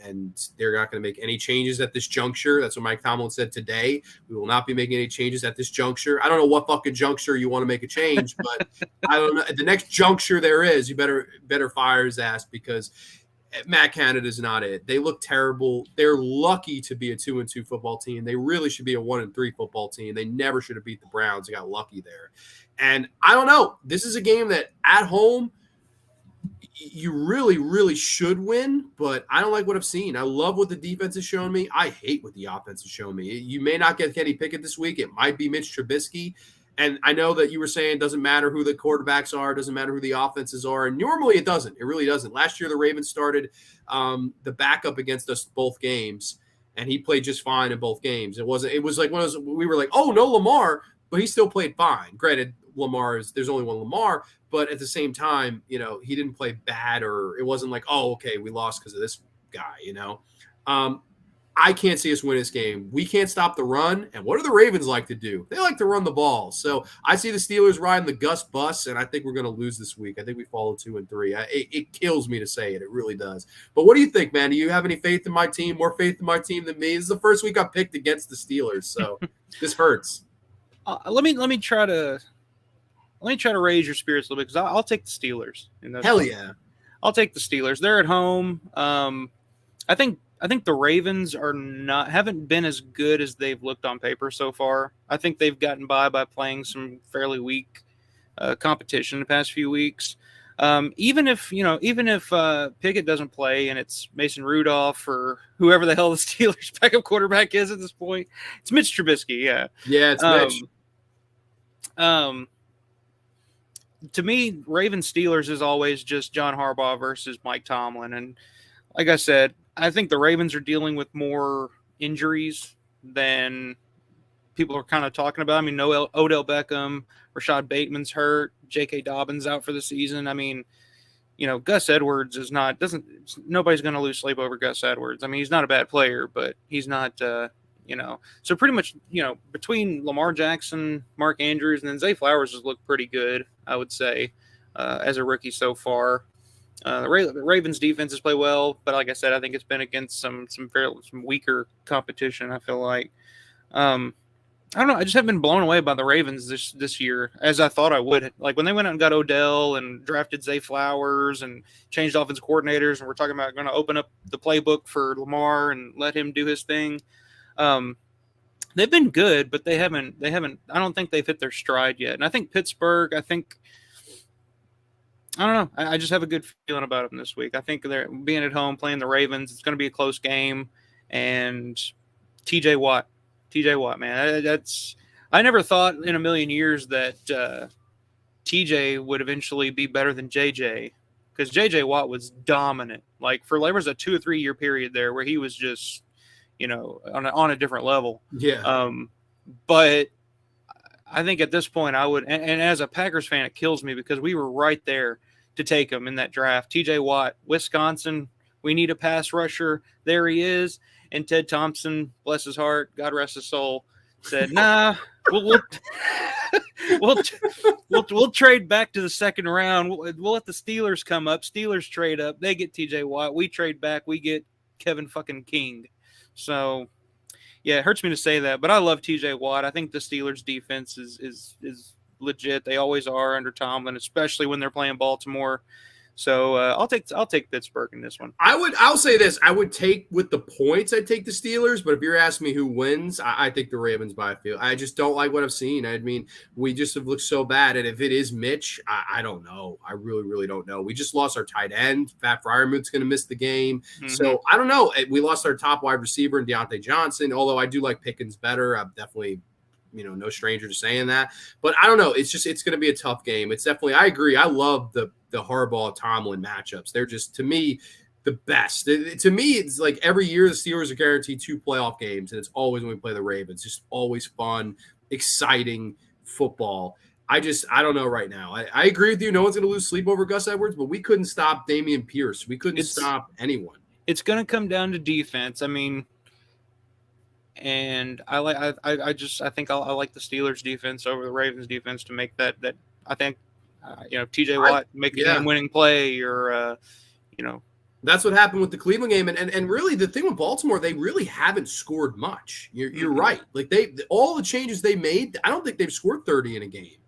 they're not going to make any changes at this juncture. That's what Mike Tomlin said today. We will not be making any changes at this juncture. I don't know what fucking juncture you want to make a change, but I don't know. At the next juncture there is, you better fire his ass because Matt Canada is not it. They look terrible. They're lucky to be a 2-2 football team. They really should be a 1-3 football team. They never should have beat the Browns. They got lucky there. And I don't know. This is a game that at home – you really, really should win, but I don't like what I've seen. I love what the defense has shown me. I hate what the offense has shown me. You may not get Kenny Pickett this week. It might be Mitch Trubisky. And I know that you were saying it doesn't matter who the quarterbacks are, doesn't matter who the offenses are. And normally it doesn't. It really doesn't. Last year, the Ravens started the backup against us both games, and he played just fine in both games. It was like one of those, we were like, oh, no Lamar, but he still played fine. Granted, there's only one Lamar, but at the same time, he didn't play bad, or it wasn't like, oh, okay, we lost because of this guy, I can't see us win this game. We can't stop the run. And what do the Ravens like to do? They like to run the ball. So I see the Steelers riding the Gus bus, and I think we're going to lose this week. I think we follow 2-3. It kills me to say it. It really does. But what do you think, man? Do you have any faith in my team, more faith in my team than me? This is the first week I picked against the Steelers, so this hurts. Let me try to raise your spirits a little bit because I'll take the Steelers. Hell yeah. I'll take the Steelers. They're at home. I think the Ravens haven't been as good as they've looked on paper so far. I think they've gotten by playing some fairly weak competition the past few weeks. Even if Pickett doesn't play and it's Mason Rudolph or whoever the hell the Steelers backup quarterback is at this point, it's Mitch Trubisky. Yeah. Yeah, it's Mitch. To me, Ravens Steelers is always just John Harbaugh versus Mike Tomlin. And like I said, I think the Ravens are dealing with more injuries than people are kind of talking about. I mean, no Odell Beckham, Rashad Bateman's hurt, J.K. Dobbins out for the season. I mean, Gus Edwards nobody's going to lose sleep over Gus Edwards. I mean, he's not a bad player, but he's not, so pretty much, between Lamar Jackson, Mark Andrews, and then Zay Flowers has looked pretty good, I would say, as a rookie so far. The Ravens defenses play well, but like I said, I think it's been against some weaker competition, I feel like. I don't know. I just haven't been blown away by the Ravens this year as I thought I would. Like when they went out and got Odell and drafted Zay Flowers and changed offensive coordinators, and we're talking about going to open up the playbook for Lamar and let him do his thing. They've been good, but they haven't. I don't think they've hit their stride yet. And I think Pittsburgh. I don't know. I just have a good feeling about them this week. I think they're being at home playing the Ravens. It's going to be a close game, and TJ Watt, man, that's. I never thought in a million years that TJ would eventually be better than JJ, because JJ Watt was dominant. Like there was a 2 or 3 year period there where he was just, on a different level. Yeah. But I think at this point I would, and as a Packers fan, it kills me because we were right there to take him in that draft. TJ Watt, Wisconsin, we need a pass rusher. There he is. And Ted Thompson, bless his heart, God rest his soul, said, "Nah, we'll trade back to the second round. We'll let the Steelers come up. Steelers trade up. They get TJ Watt. We trade back. We get Kevin fucking King." So, yeah, it hurts me to say that, but I love TJ Watt. I think the Steelers defense is legit. They always are under Tomlin, especially when they're playing Baltimore. So I'll take Pittsburgh in this one. I'll say this. I would take with the points. I'd take the Steelers, but if you're asking me who wins, I think the Ravens by a field. I just don't like what I've seen. I mean, we just have looked so bad. And if it is Mitch, I don't know. I really, really don't know. We just lost our tight end. Pat Fryermuth's going to miss the game. Mm-hmm. So I don't know. We lost our top wide receiver in Deontay Johnson, although I do like Pickens better. I'm definitely no stranger to saying that. But I don't know. It's going to be a tough game. It's definitely, I agree. I love the Harbaugh-Tomlin matchups. They're just, to me, the best. To me, it's like every year the Steelers are guaranteed 2 playoff games, and it's always when we play the Ravens. Just always fun, exciting football. I don't know right now. I agree with you. No one's going to lose sleep over Gus Edwards, but we couldn't stop Dameon Pierce. We couldn't stop anyone. It's going to come down to defense. I mean, and I like I like the Steelers defense over the Ravens defense to make that I think TJ Watt make a game-winning play or that's what happened with the Cleveland game, and really the thing with Baltimore, they really haven't scored much. You're right. Like all the changes they made, I don't think they've scored 30 in a game.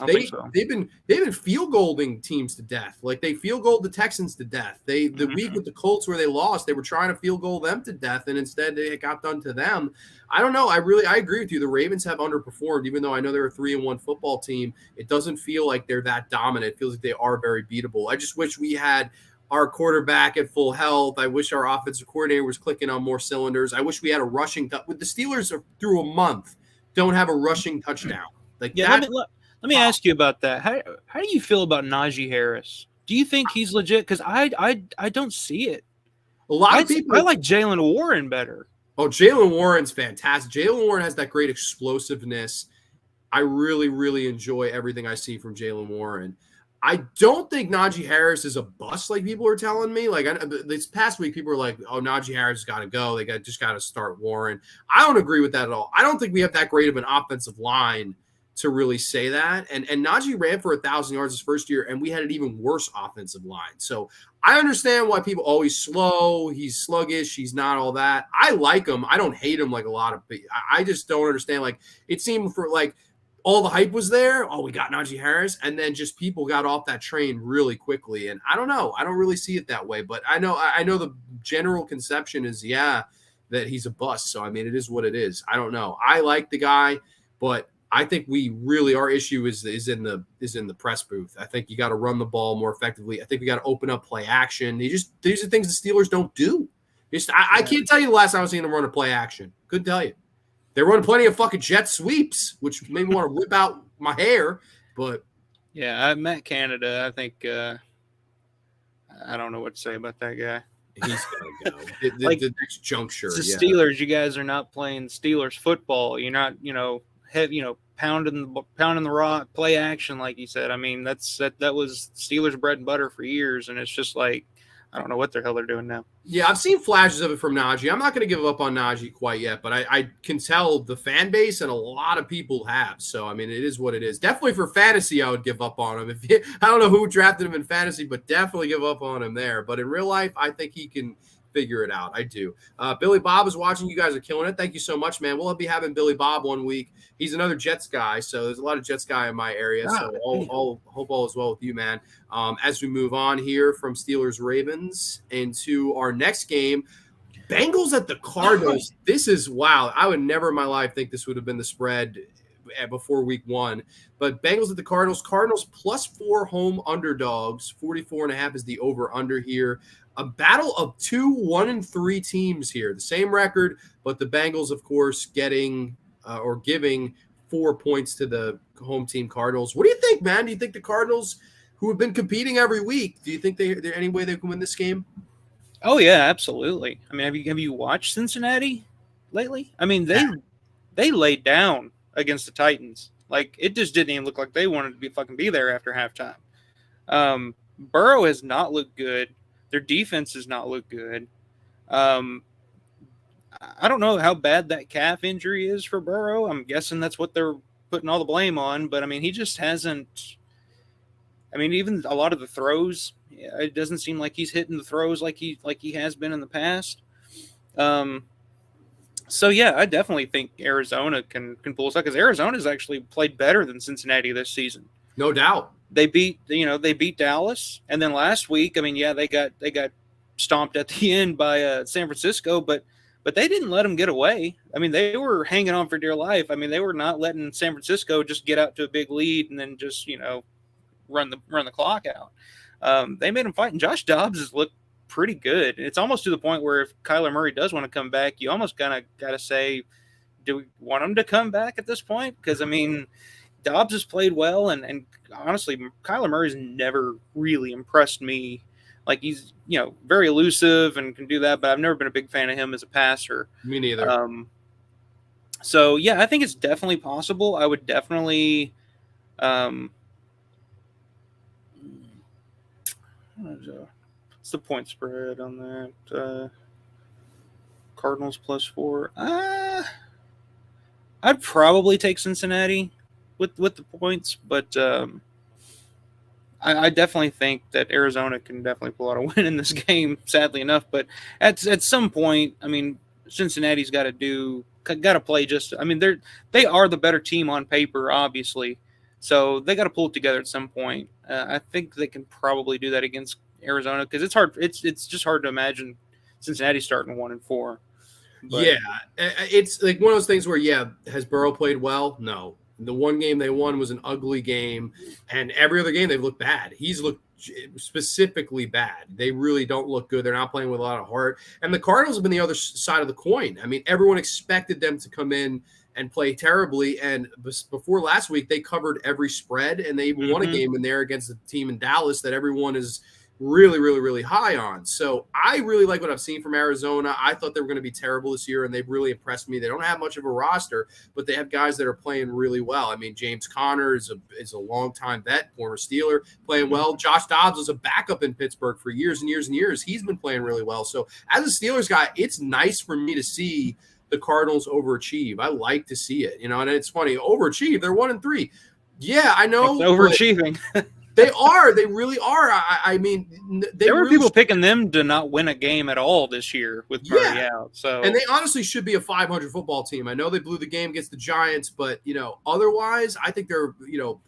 They've been field goaling teams to death. Like they field goaled the Texans to death. The week with the Colts where they lost, they were trying to field goal them to death, and instead it got done to them. I don't know. I agree with you. The Ravens have underperformed, even though I know they're a 3-1 football team. It doesn't feel like they're that dominant. It feels like they are very beatable. I just wish we had our quarterback at full health. I wish our offensive coordinator was clicking on more cylinders. I wish we had a rushing with the Steelers through a month don't have a rushing touchdown. Like Let me ask you about that. How do you feel about Najee Harris? Do you think he's legit? Because I don't see it. A lot of people. I like Jaylen Warren better. Oh, Jaylen Warren's fantastic. Jaylen Warren has that great explosiveness. I really, really enjoy everything I see from Jaylen Warren. I don't think Najee Harris is a bust like people are telling me. Like this past week, people were like, "Oh, Najee Harris has got to go. They just got to start Warren." I don't agree with that at all. I don't think we have that great of an offensive line to really say that. And Najee ran for 1,000 yards his first year, and we had an even worse offensive line. So I understand why people always slow. He's sluggish. He's not all that. I like him. I don't hate him like a lot of people. I just don't understand. Like it seemed for like all the hype was there. Oh, we got Najee Harris. And then just people got off that train really quickly. And I don't know. I don't really see it that way. But I know the general conception is, that he's a bust. So, I mean, it is what it is. I don't know. I like the guy, but I think our issue is in the press booth. I think you got to run the ball more effectively. I think we got to open up play action. These are things the Steelers don't do. I can't tell you the last time I was seeing them run a play action. Couldn't tell you. They run plenty of fucking jet sweeps, which made me want to whip out my hair. But yeah, I met Canada. I think I don't know what to say about that guy. He's gonna go. The next juncture. The Steelers. You guys are not playing Steelers football. You're not, pounding the rock, play action, like you said. I mean, that was Steelers bread and butter for years, and it's just like I don't know what the hell they're doing now. Yeah, I've seen flashes of it from Najee. I'm not going to give up on Najee quite yet, but I can tell the fan base and a lot of people have. So, I mean, it is what it is. Definitely for fantasy, I would give up on him. I don't know who drafted him in fantasy, but definitely give up on him there. But in real life, I think he can figure it out. I do. Billy Bob is watching. You guys are killing it. Thank you so much, man. We'll be having Billy Bob one week. He's another Jets guy, so there's a lot of Jets guy in my area. So hope all is well with you, man. As we move on here from Steelers Ravens into our next game, Bengals at the Cardinals. This is wow. I would never in my life think this would have been the spread before week 1. But Bengals at the Cardinals. Cardinals +4 home underdogs. 44.5 is the over-under here. A battle of 2 1-3 teams here. The same record, but the Bengals, of course, getting or giving 4 points to the home team Cardinals. What do you think, man? Do you think the Cardinals, who have been competing every week, do you think there any way they can win this game? Oh yeah, absolutely. I mean, have you watched Cincinnati lately? I mean, they laid down against the Titans. Like, it just didn't even look like they wanted to be there after halftime. Burrow has not looked good. Their defense has not looked good. I don't know how bad that calf injury is for Burrow. I'm guessing that's what they're putting all the blame on. But, I mean, he just hasn't – I mean, even a lot of the throws, it doesn't seem like he's hitting the throws like he has been in the past. So, yeah, I definitely think Arizona can pull us up because Arizona's actually played better than Cincinnati this season. No doubt. They beat Dallas, and then last week, I mean, yeah, they got stomped at the end by San Francisco, but they didn't let them get away. I mean, they were hanging on for dear life. I mean, they were not letting San Francisco just get out to a big lead and then just run the clock out. They made them fight, and Josh Dobbs has looked pretty good. It's almost to the point where if Kyler Murray does want to come back, you almost got to say, do we want him to come back at this point? Because, I mean, Dobbs has played well, and honestly, Kyler Murray's never really impressed me. Like, he's, very elusive and can do that, but I've never been a big fan of him as a passer. Me neither. So, yeah, I think it's definitely possible. I would definitely what's the point spread on that? Cardinals +4. I'd probably take Cincinnati with the points, but I definitely think that Arizona can definitely pull out a win in this game, sadly enough. But at some point, I mean, Cincinnati's got to play just. I mean, they are the better team on paper, obviously. So they got to pull it together at some point. I think they can probably do that against Arizona because it's hard. It's just hard to imagine Cincinnati starting 1-4. But, yeah, it's like one of those things where, has Burrow played well? No. The one game they won was an ugly game, and every other game they've looked bad. He's looked specifically bad. They really don't look good. They're not playing with a lot of heart. And the Cardinals have been the other side of the coin. I mean, everyone expected them to come in and play terribly. And before last week, they covered every spread, and they even won a game in there against the team in Dallas that everyone is really, really, really high on. So I really like what I've seen from Arizona. I thought they were going to be terrible this year, and they've really impressed me. They don't have much of a roster, but they have guys that are playing really well. I mean, James Conner is a longtime vet, former Steeler, playing well. Josh Dobbs was a backup in Pittsburgh for years and years and years. He's been playing really well. So as a Steelers guy, it's nice for me to see the Cardinals overachieve. I like to see it, and it's funny. Overachieve, they're 1-3. Yeah, I know. It's overachieving. They are. They really are. I mean, there were people picking them to not win a game at all this year with Murray out. So, and they honestly should be a 500 football team. I know they blew the game against the Giants, but otherwise, I think they're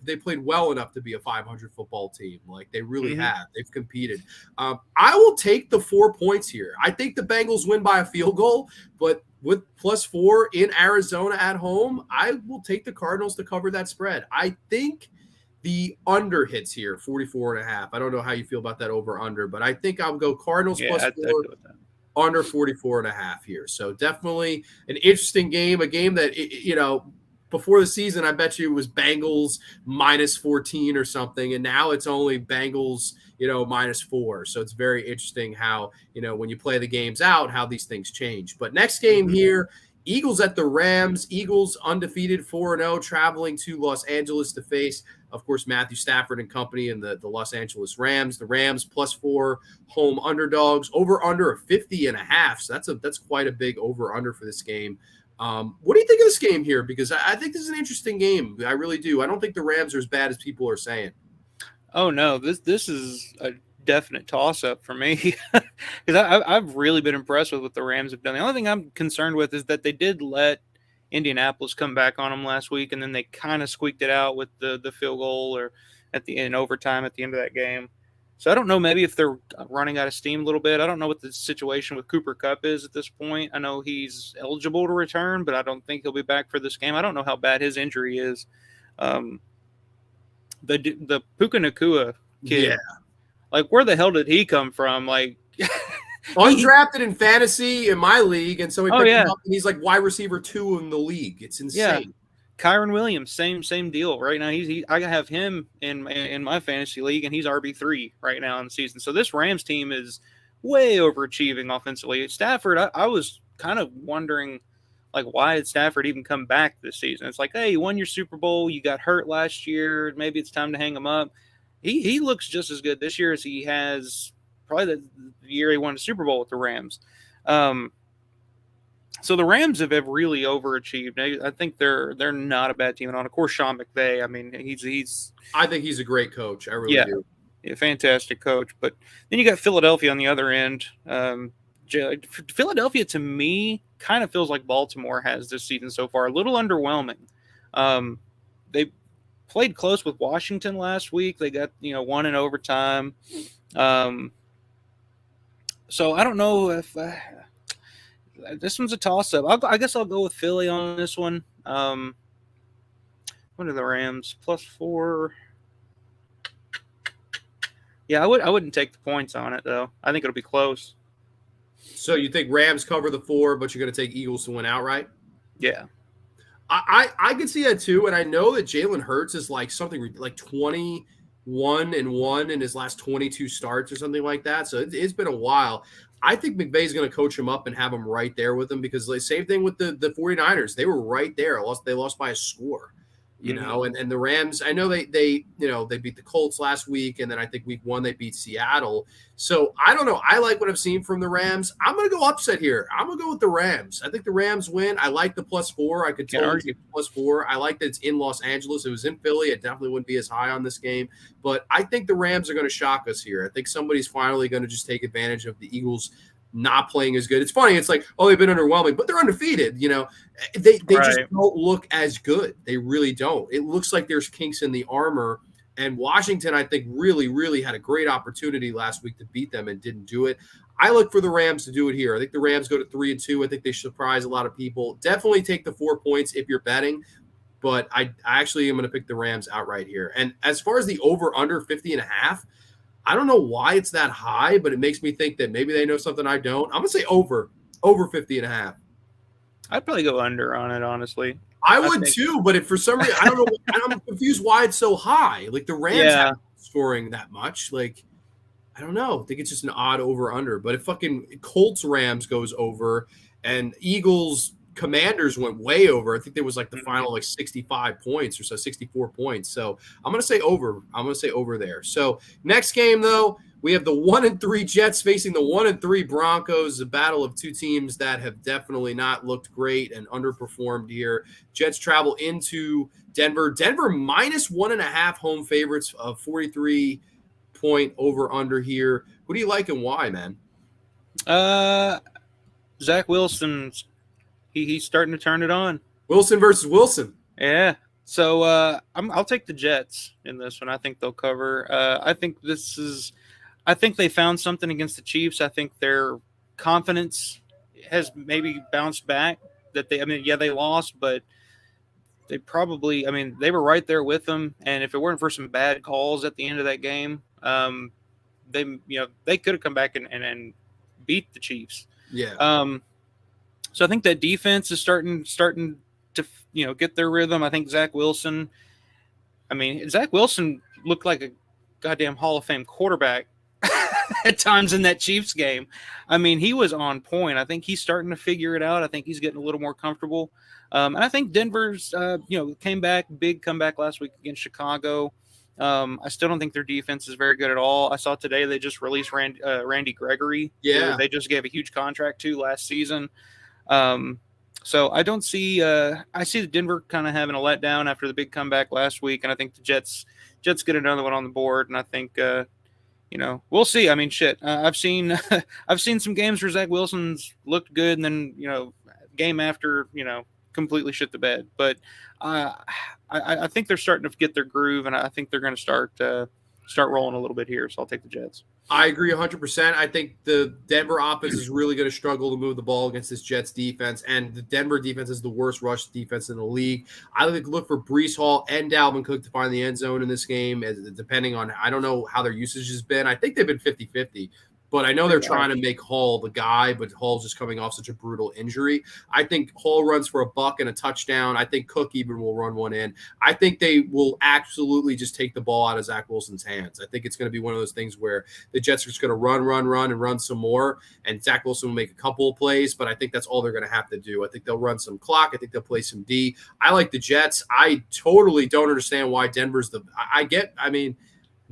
they played well enough to be a 500 football team. Like they really have. They've competed. I will take the 4 points here. I think the Bengals win by a field goal, but with +4 in Arizona at home, I will take the Cardinals to cover that spread. I think the under hits here, 44.5. I don't know how you feel about that over/under, but I think I'll go Cardinals +4, under 44.5 here. So definitely an interesting game, a game that, before the season, I bet you it was Bengals -14 or something, and now it's only Bengals, -4. So it's very interesting how, when you play the games out, how these things change. But next game here, Eagles at the Rams. Eagles undefeated 4-0, traveling to Los Angeles to face, of course, Matthew Stafford and company and the Los Angeles Rams. The Rams +4 home underdogs, over/under of 50.5. So that's quite a big over/under for this game. What do you think of this game here? Because I think this is an interesting game. I really do. I don't think the Rams are as bad as people are saying. Oh no, this is a definite toss-up for me because I've really been impressed with what the Rams have done. The only thing I'm concerned with is that they did let Indianapolis come back on them last week, and then they kind of squeaked it out with the field goal or in overtime at the end of that game. So I don't know, maybe if they're running out of steam a little bit. I don't know what the situation with Cooper Kupp is at this point. I know he's eligible to return, but I don't think he'll be back for this game. I don't know how bad his injury is. The Puka Nakua kid, Yeah. like where the hell did he come from? Like Undrafted in fantasy in my league, and so we Oh, picked yeah. him up, and he's like wide receiver 2 in the league. It's insane. Kyron Williams, same deal. Right now, I have him in my fantasy league, and he's RB3 right now in the season. So this Rams team is way overachieving offensively. Stafford, I was kind of wondering, like, why did Stafford even come back this season? It's like, hey, you won your Super Bowl, you got hurt last year, maybe it's time to hang him up. He looks just as good this year as he has probably the year he won the Super Bowl with the Rams. So the Rams have really overachieved. I think they're not a bad team. And of course, Sean McVay. I mean, he's I think he's a great coach. I really do. a fantastic coach. But then you got Philadelphia on the other end. Philadelphia, to me, kind of feels like Baltimore has this season so far. A little underwhelming. They played close with Washington last week. They got one in overtime. So I don't know if this one's a toss-up. I guess I'll go with Philly on this one. What are the Rams? +4. Yeah, I wouldn't take the points on it though. I think it'll be close. So you think Rams cover the 4, but you're going to take Eagles to win outright? Yeah. I could see that too, and I know that Jalen Hurts is like something like 21-1 in his last 22 starts or something like that. So it's been a while. I think McVay's going to coach him up and have him right there with him because the same thing with the 49ers. They were right there. They lost by a score, and the Rams, I know they beat the Colts last week, and then I think week 1 they beat Seattle. So I don't know. I like what I've seen from the Rams. I'm going to go upset here. I'm going to go with the Rams. I think the Rams win. I like the +4. I could totally take the +4. I like that it's in Los Angeles. It was in Philly. It definitely wouldn't be as high on this game. But I think the Rams are going to shock us here. I think somebody's finally going to just take advantage of the Eagles not playing as good. It's funny. It's like, oh, they've been underwhelming, but they're undefeated. They just don't look as good. They really don't. It looks like there's kinks in the armor. And Washington, I think, really, really had a great opportunity last week to beat them and didn't do it. I look for the Rams to do it here. I think the Rams go to 3-2. I think they surprise a lot of people. Definitely take the 4 points if you're betting. But I actually am going to pick the Rams outright here. And as far as the over-under 50.5, I don't know why it's that high, but it makes me think that maybe they know something I don't. I'm going to say over 50.5. I'd probably go under on it, honestly. I would too, but if for some reason, I don't know, I'm confused why it's so high. Like the Rams aren't scoring that much. Like, I don't know. I think it's just an odd over-under. But if fucking Colts-Rams goes over and Eagles-Commanders went way over, I think there was like the final like 65 points or so, 64 points. So I'm going to say over. I'm going to say over there. So next game, though, we have the 1-3 Jets facing the 1-3 Broncos, a battle of two teams that have definitely not looked great and underperformed here. Jets travel into Denver. Denver -1.5 home favorites of 43-point over-under here. Who do you like and why, man? Zach Wilson, he's starting to turn it on. Wilson versus Wilson. Yeah. So I'll take the Jets in this one. I think they'll cover. I think they found something against the Chiefs. I think their confidence has maybe bounced back. They lost, but they probably, they were right there with them. And if it weren't for some bad calls at the end of that game, they could have come back and beat the Chiefs. Yeah. So I think that defense is starting to get their rhythm. I think Zach Wilson looked like a goddamn Hall of Fame quarterback at times in that Chiefs game. He was on point. I think he's starting to figure it out. I think he's getting a little more comfortable. And I think Denver's, came back, big comeback last week against Chicago. I still don't think their defense is very good at all. I saw today they just released Randy Gregory. Yeah. They just gave a huge contract to last season. So I don't see I see the Denver kind of having a letdown after the big comeback last week, and I think the Jets get another one on the board, and I think we'll see. I mean, shit. I've seen I've seen some games where Zach Wilson's looked good, and then game after completely shit the bed. But uh, I think they're starting to get their groove, and I think they're going to start rolling a little bit here. So I'll take the Jets. I agree 100%. I think the Denver offense is really going to struggle to move the ball against this Jets defense, and the Denver defense is the worst rush defense in the league. I would look for Breece Hall and Dalvin Cook to find the end zone in this game, depending on – I don't know how their usage has been. I think they've been 50-50. But I know they're trying to make Hall the guy, but Hall's just coming off such a brutal injury. I think Hall runs for $1 and a touchdown. I think Cook even will run one in. I think they will absolutely just take the ball out of Zach Wilson's hands. I think it's going to be one of those things where the Jets are just going to run, and run some more, and Zach Wilson will make a couple of plays, but I think that's all they're going to have to do. I think they'll run some clock. I think they'll play some D. I like the Jets. I totally don't understand why Denver's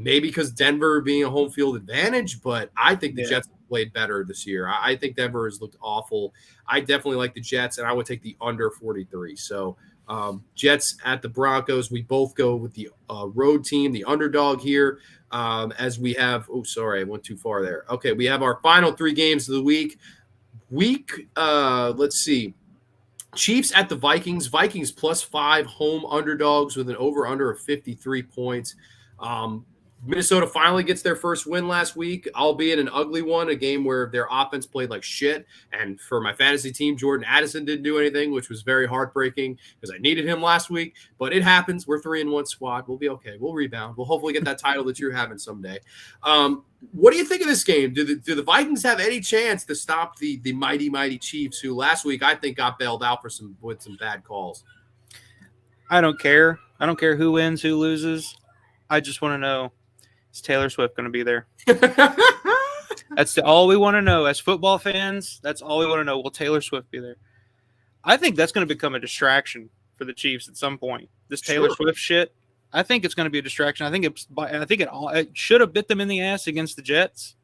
maybe because Denver being a home field advantage, but I think the Jets have played better this year. I think Denver has looked awful. I definitely like the Jets, and I would take the under 43. So Jets at the Broncos. We both go with the road team, the underdog here, as we have – oh, sorry, I went too far there. Okay, we have our final 3 games of the week. Let's see. Chiefs at the Vikings. Vikings +5 home underdogs with an over-under of 53 points. Minnesota finally gets their first win last week, albeit an ugly one, a game where their offense played like shit. And for my fantasy team, Jordan Addison didn't do anything, which was very heartbreaking because I needed him last week. But it happens. We're 3-1 squad. We'll be okay. We'll rebound. We'll hopefully get that title that you're having someday. What do you think of this game? Do the Vikings have any chance to stop the mighty, mighty Chiefs, who last week I think got bailed out with some bad calls? I don't care. I don't care who wins, who loses. I just want to know, is Taylor Swift going to be there? That's all we want to know. As football fans, that's all we want to know. Will Taylor Swift be there? I think that's going to become a distraction for the Chiefs at some point. This Taylor Swift shit, I think it's going to be a distraction. I think it should have bit them in the ass against the Jets,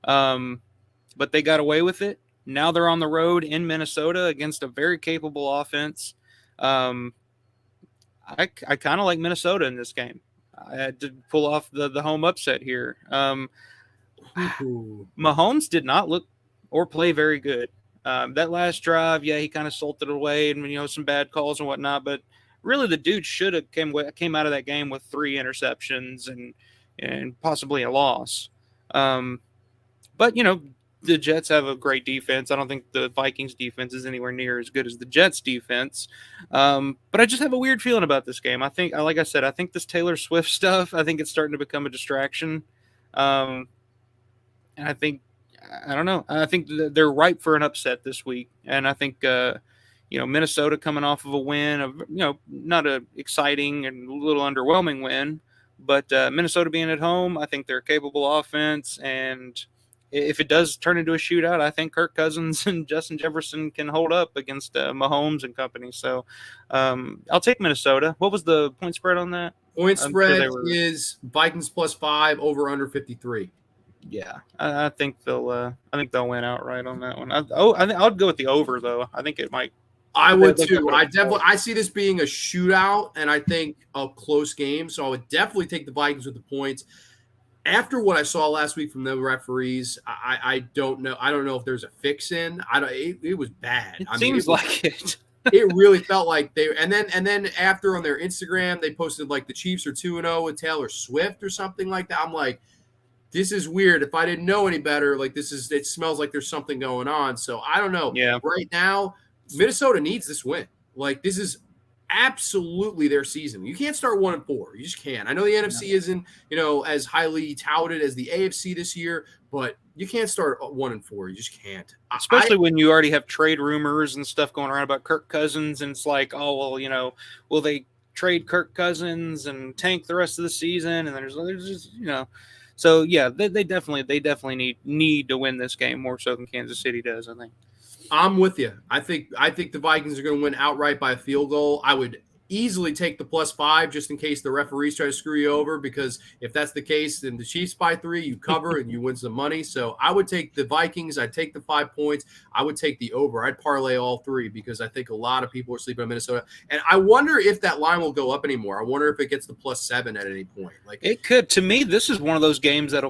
but they got away with it. Now they're on the road in Minnesota against a very capable offense. I kind of like Minnesota in this game. I had to pull off the home upset here. Mahomes did not look or play very good. That last drive, he kind of salted it away and some bad calls and whatnot. But really, the dude should have came out of that game with 3 interceptions and possibly a loss. But the Jets have a great defense. I don't think the Vikings defense is anywhere near as good as the Jets defense. But I just have a weird feeling about this game. I think, like I said, I think this Taylor Swift stuff, I think it's starting to become a distraction. And I think, I don't know. I think they're ripe for an upset this week. And I think, Minnesota coming off of a win of, not a exciting and a little underwhelming win, but Minnesota being at home, I think they're a capable offense. And if it does turn into a shootout, I think Kirk Cousins and Justin Jefferson can hold up against Mahomes and company. So I'll take Minnesota. What was the point spread on that? Point spread is Vikings +5 over under 53. Yeah, I think they'll win outright on that one. I'd go with the over though. I think it might. I would too. I see this being a shootout, and I think a close game. So I would definitely take the Vikings with the points. After what I saw last week from the referees, I don't know. I don't know if there's a fix in. It was bad. It seems like it. It really felt like they. And then after on their Instagram, they posted like the Chiefs are 2-0 with Taylor Swift or something like that. I'm like, this is weird. If I didn't know any better, like it smells like there's something going on. So I don't know. Yeah. Right now, Minnesota needs this win. Like this is absolutely their season. You can't start 1-4. You just can't. I know the NFC isn't, as highly touted as the AFC this year, but you can't start 1-4. You just can't. Especially when you already have trade rumors and stuff going around about Kirk Cousins, and it's like, oh well, will they trade Kirk Cousins and tank the rest of the season? And there's just, so yeah, they definitely need to win this game more so than Kansas City does, I think. I'm with you. I think the Vikings are going to win outright by a field goal. I would easily take the +5 just in case the referees try to screw you over, because if that's the case, then the Chiefs by 3, you cover and you win some money. So I would take the Vikings. I'd take the 5 points. I would take the over. I'd parlay all 3 because I think a lot of people are sleeping on Minnesota. And I wonder if that line will go up anymore. I wonder if it gets to +7 at any point. Like it could. To me, this is one of those games that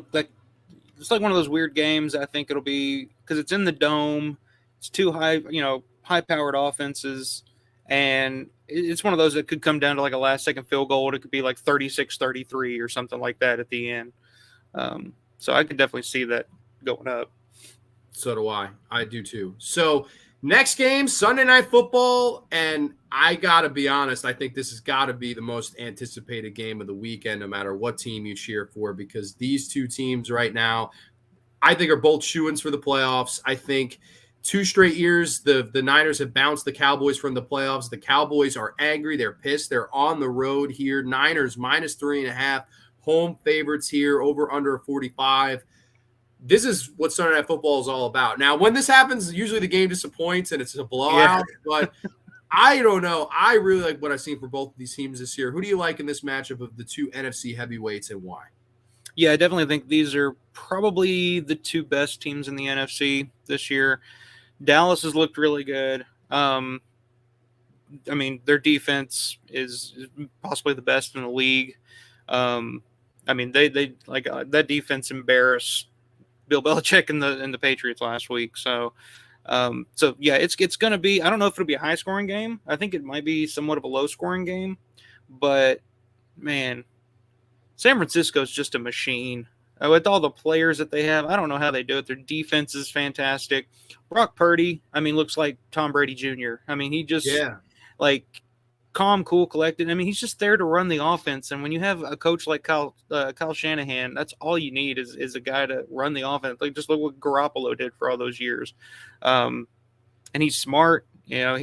it's like one of those weird games. I think it'll be because it's in the dome. It's two high-powered offenses, and it's one of those that could come down to like a last-second field goal. It could be like 36-33 or something like that at the end. So I could definitely see that going up. So do I. I do too. So next game, Sunday Night Football, and I got to be honest, I think this has got to be the most anticipated game of the weekend, no matter what team you cheer for, because these two teams right now, I think are both shoo-ins for the playoffs. I think 2 straight years, the Niners have bounced the Cowboys from the playoffs. The Cowboys are angry. They're pissed. They're on the road here. Niners minus 3.5, home favorites here, over under 45. This is what Sunday Night Football is all about. Now, when this happens, usually the game disappoints and it's a blowout. Yeah. But I don't know. I really like what I've seen for both of these teams this year. Who do you like in this matchup of the 2 NFC heavyweights, and why? Yeah, I definitely think these are probably the 2 best teams in the NFC this year. Dallas has looked really good. I mean, their defense is possibly the best in the league. I mean, they like that defense embarrassed Bill Belichick and the Patriots last week. So yeah, it's going to be, I don't know if it'll be a high scoring game. I think it might be somewhat of a low scoring game, but man, San Francisco is just a machine with all the players that they have. I don't know how they do it. Their defense is fantastic. Brock Purdy, I mean, looks like Tom Brady Jr. I mean, he just like calm, cool, collected. I mean, he's just there to run the offense. And when you have a coach like Kyle Shanahan, that's all you need is a guy to run the offense. Like, just look what Garoppolo did for all those years. And he's smart. You know,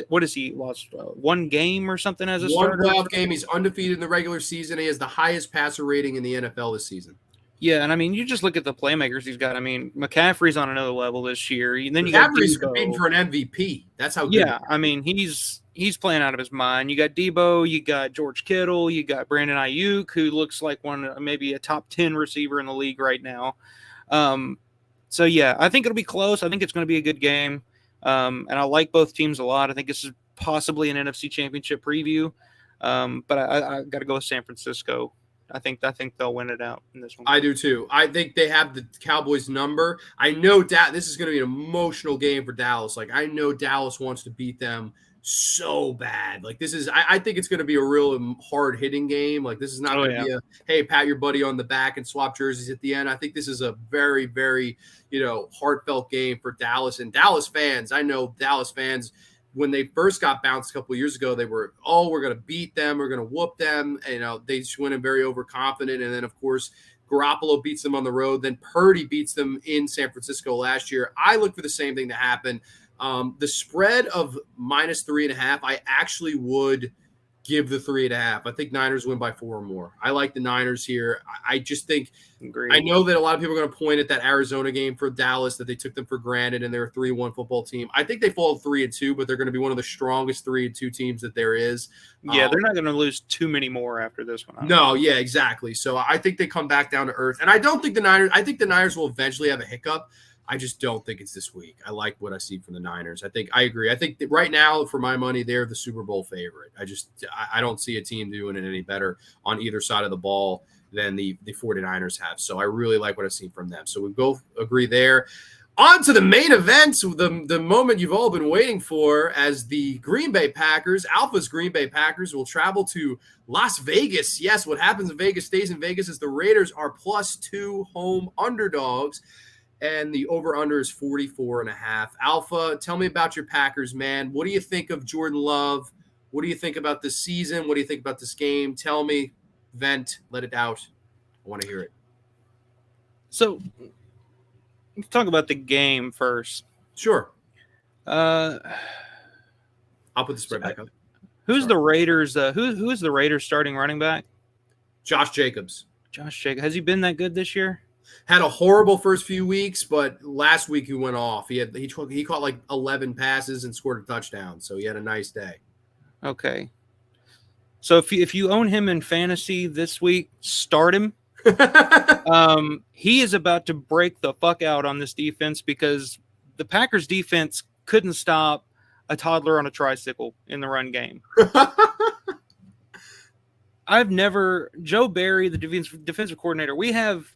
what is he lost 1 game or something as a starter? 1 playoff game. He's undefeated in the regular season. He has the highest passer rating in the NFL this season. Yeah, and I mean, you just look at the playmakers he's got. I mean, McCaffrey's on another level this year. And then McCaffrey's competing for an MVP. That's how good. Yeah, I mean, he's playing out of his mind. You got Debo, you got George Kittle, you got Brandon Ayuk, who looks like maybe a top 10 receiver in the league right now. So yeah, I think it'll be close. I think it's going to be a good game. And I like both teams a lot. I think this is possibly an NFC Championship preview. But I got to go with San Francisco. I think they'll win it out in this one. I do too. I think they have the Cowboys number. I know this is going to be an emotional game for Dallas. Like, I know Dallas wants to beat them so bad. Like, this is, I think it's going to be a real hard hitting game. Like, this is not going to be a, hey, pat your buddy on the back and swap jerseys at the end. I think this is a very, very, heartfelt game for Dallas and Dallas fans. I know Dallas fans, when they first got bounced a couple of years ago, they were, we're going to beat them. We're going to whoop them. And, they just went in very overconfident. And then, of course, Garoppolo beats them on the road. Then Purdy beats them in San Francisco last year. I look for the same thing to happen. The spread of minus 3.5, I actually would give the 3.5. I think Niners win by 4 or more. I like the Niners here. I just think, I know that a lot of people are going to point at that Arizona game for Dallas, that they took them for granted and they're a 3-1 football team. I think they fall 3-2, but they're going to be one of the strongest 3-2 teams that there is. Yeah, they're not going to lose too many more after this one. No, yeah, exactly. So I think they come back down to earth. And I think the Niners will eventually have a hiccup. I just don't think it's this week. I like what I see from the Niners. I agree. I think that right now, for my money, they're the Super Bowl favorite. I don't see a team doing it any better on either side of the ball than the 49ers have. So I really like what I've seen from them. So we both agree there. On to the main event, the moment you've all been waiting for, as the Green Bay Packers, Alpha's Green Bay Packers, will travel to Las Vegas. Yes, what happens in Vegas stays in Vegas, as the Raiders are +2 home underdogs. And the over-under is 44.5. Alpha, tell me about your Packers, man. What do you think of Jordan Love? What do you think about this season? What do you think about this game? Tell me, vent, let it out. I want to hear it. So, let's talk about the game first. Sure. I'll put the spread back up. Who's the Raiders? Who is the Raiders starting running back? Josh Jacobs. Josh Jacobs. Has he been that good this year? Had a horrible first few weeks, but last week he went off. He caught like 11 passes and scored a touchdown, so he had a nice day. Okay. So if you own him in fantasy this week, start him. He is about to break the fuck out on this defense, because the Packers defense couldn't stop a toddler on a tricycle in the run game. Joe Barry, the defensive coordinator, we have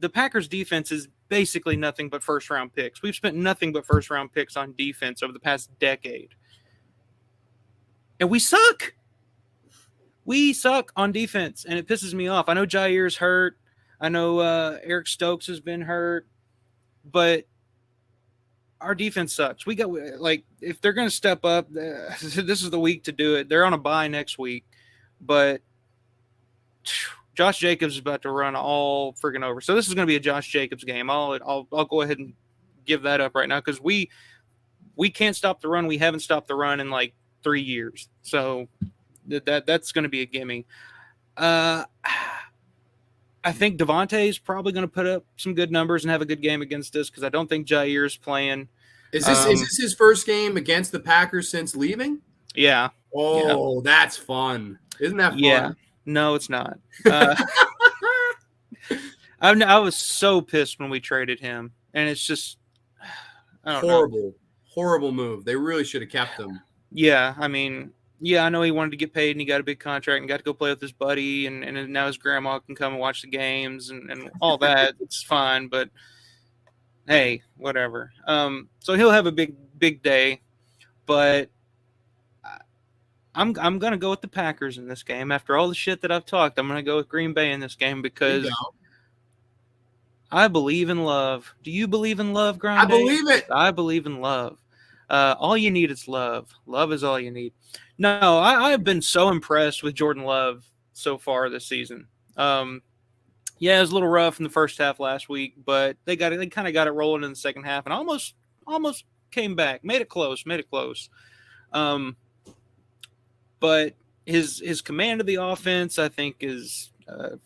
the Packers defense is basically nothing but first round picks. We've spent nothing but first round picks on defense over the past decade. And we suck. We suck on defense, and it pisses me off. I know Jair's hurt. I know Eric Stokes has been hurt, but our defense sucks. We got, like, if they're going to step up, this is the week to do it. They're on a bye next week, but Josh Jacobs is about to run all freaking over. So this is going to be a Josh Jacobs game. I'll go ahead and give that up right now because we can't stop the run. We haven't stopped the run in like 3 years. So that's going to be a gimme. I think Devontae is probably going to put up some good numbers and have a good game against us because I don't think Jair's playing. Is this his first game against the Packers since leaving? Yeah. Oh, that's fun. Isn't that fun? Yeah. No, it's not. I was so pissed when we traded him, and it's just horrible move. They really should have kept him. Yeah, I mean, yeah, I know he wanted to get paid, and he got a big contract, and got to go play with his buddy, and now his grandma can come and watch the games and all that. It's fine, but hey, whatever. So he'll have a big day, but I'm gonna go with the Packers in this game. After all the shit that I've talked, I'm gonna go with Green Bay in this game because I believe in love. Do you believe in love, Grande? I believe it. I believe in love. All you need is love. Love is all you need. No, I've been so impressed with Jordan Love so far this season. Yeah, it was a little rough in the first half last week, but they kind of got it rolling in the second half and almost came back, made it close. But his command of the offense, I think, is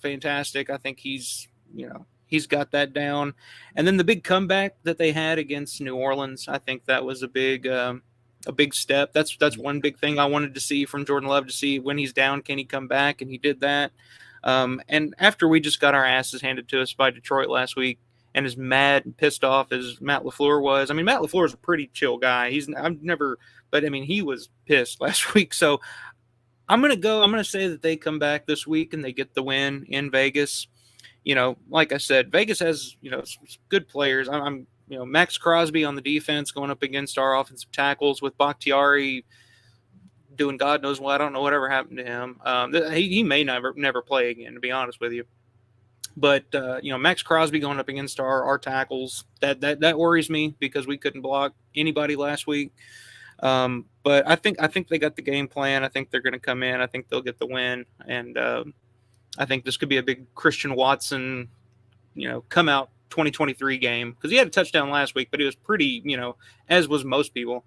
fantastic. I think he's got that down. And then the big comeback that they had against New Orleans, I think that was a big step. That's one big thing I wanted to see from Jordan Love, to see when he's down, can he come back? And he did that. And after we just got our asses handed to us by Detroit last week, and as mad and pissed off as Matt LaFleur was, I mean, Matt LaFleur is a pretty chill guy. But I mean, he was pissed last week. So I'm going to say that they come back this week and they get the win in Vegas. Like I said, Vegas has, some good players. I'm Max Crosby on the defense going up against our offensive tackles with Bakhtiari doing God knows what. I don't know whatever happened to him. He may never play again, to be honest with you. But Max Crosby going up against our tackles, that worries me because we couldn't block anybody last week. But I think they got the game plan. I think they're going to come in. I think they'll get the win, and I think this could be a big Christian Watson, come out 2023 game, because he had a touchdown last week, but he was pretty, as was most people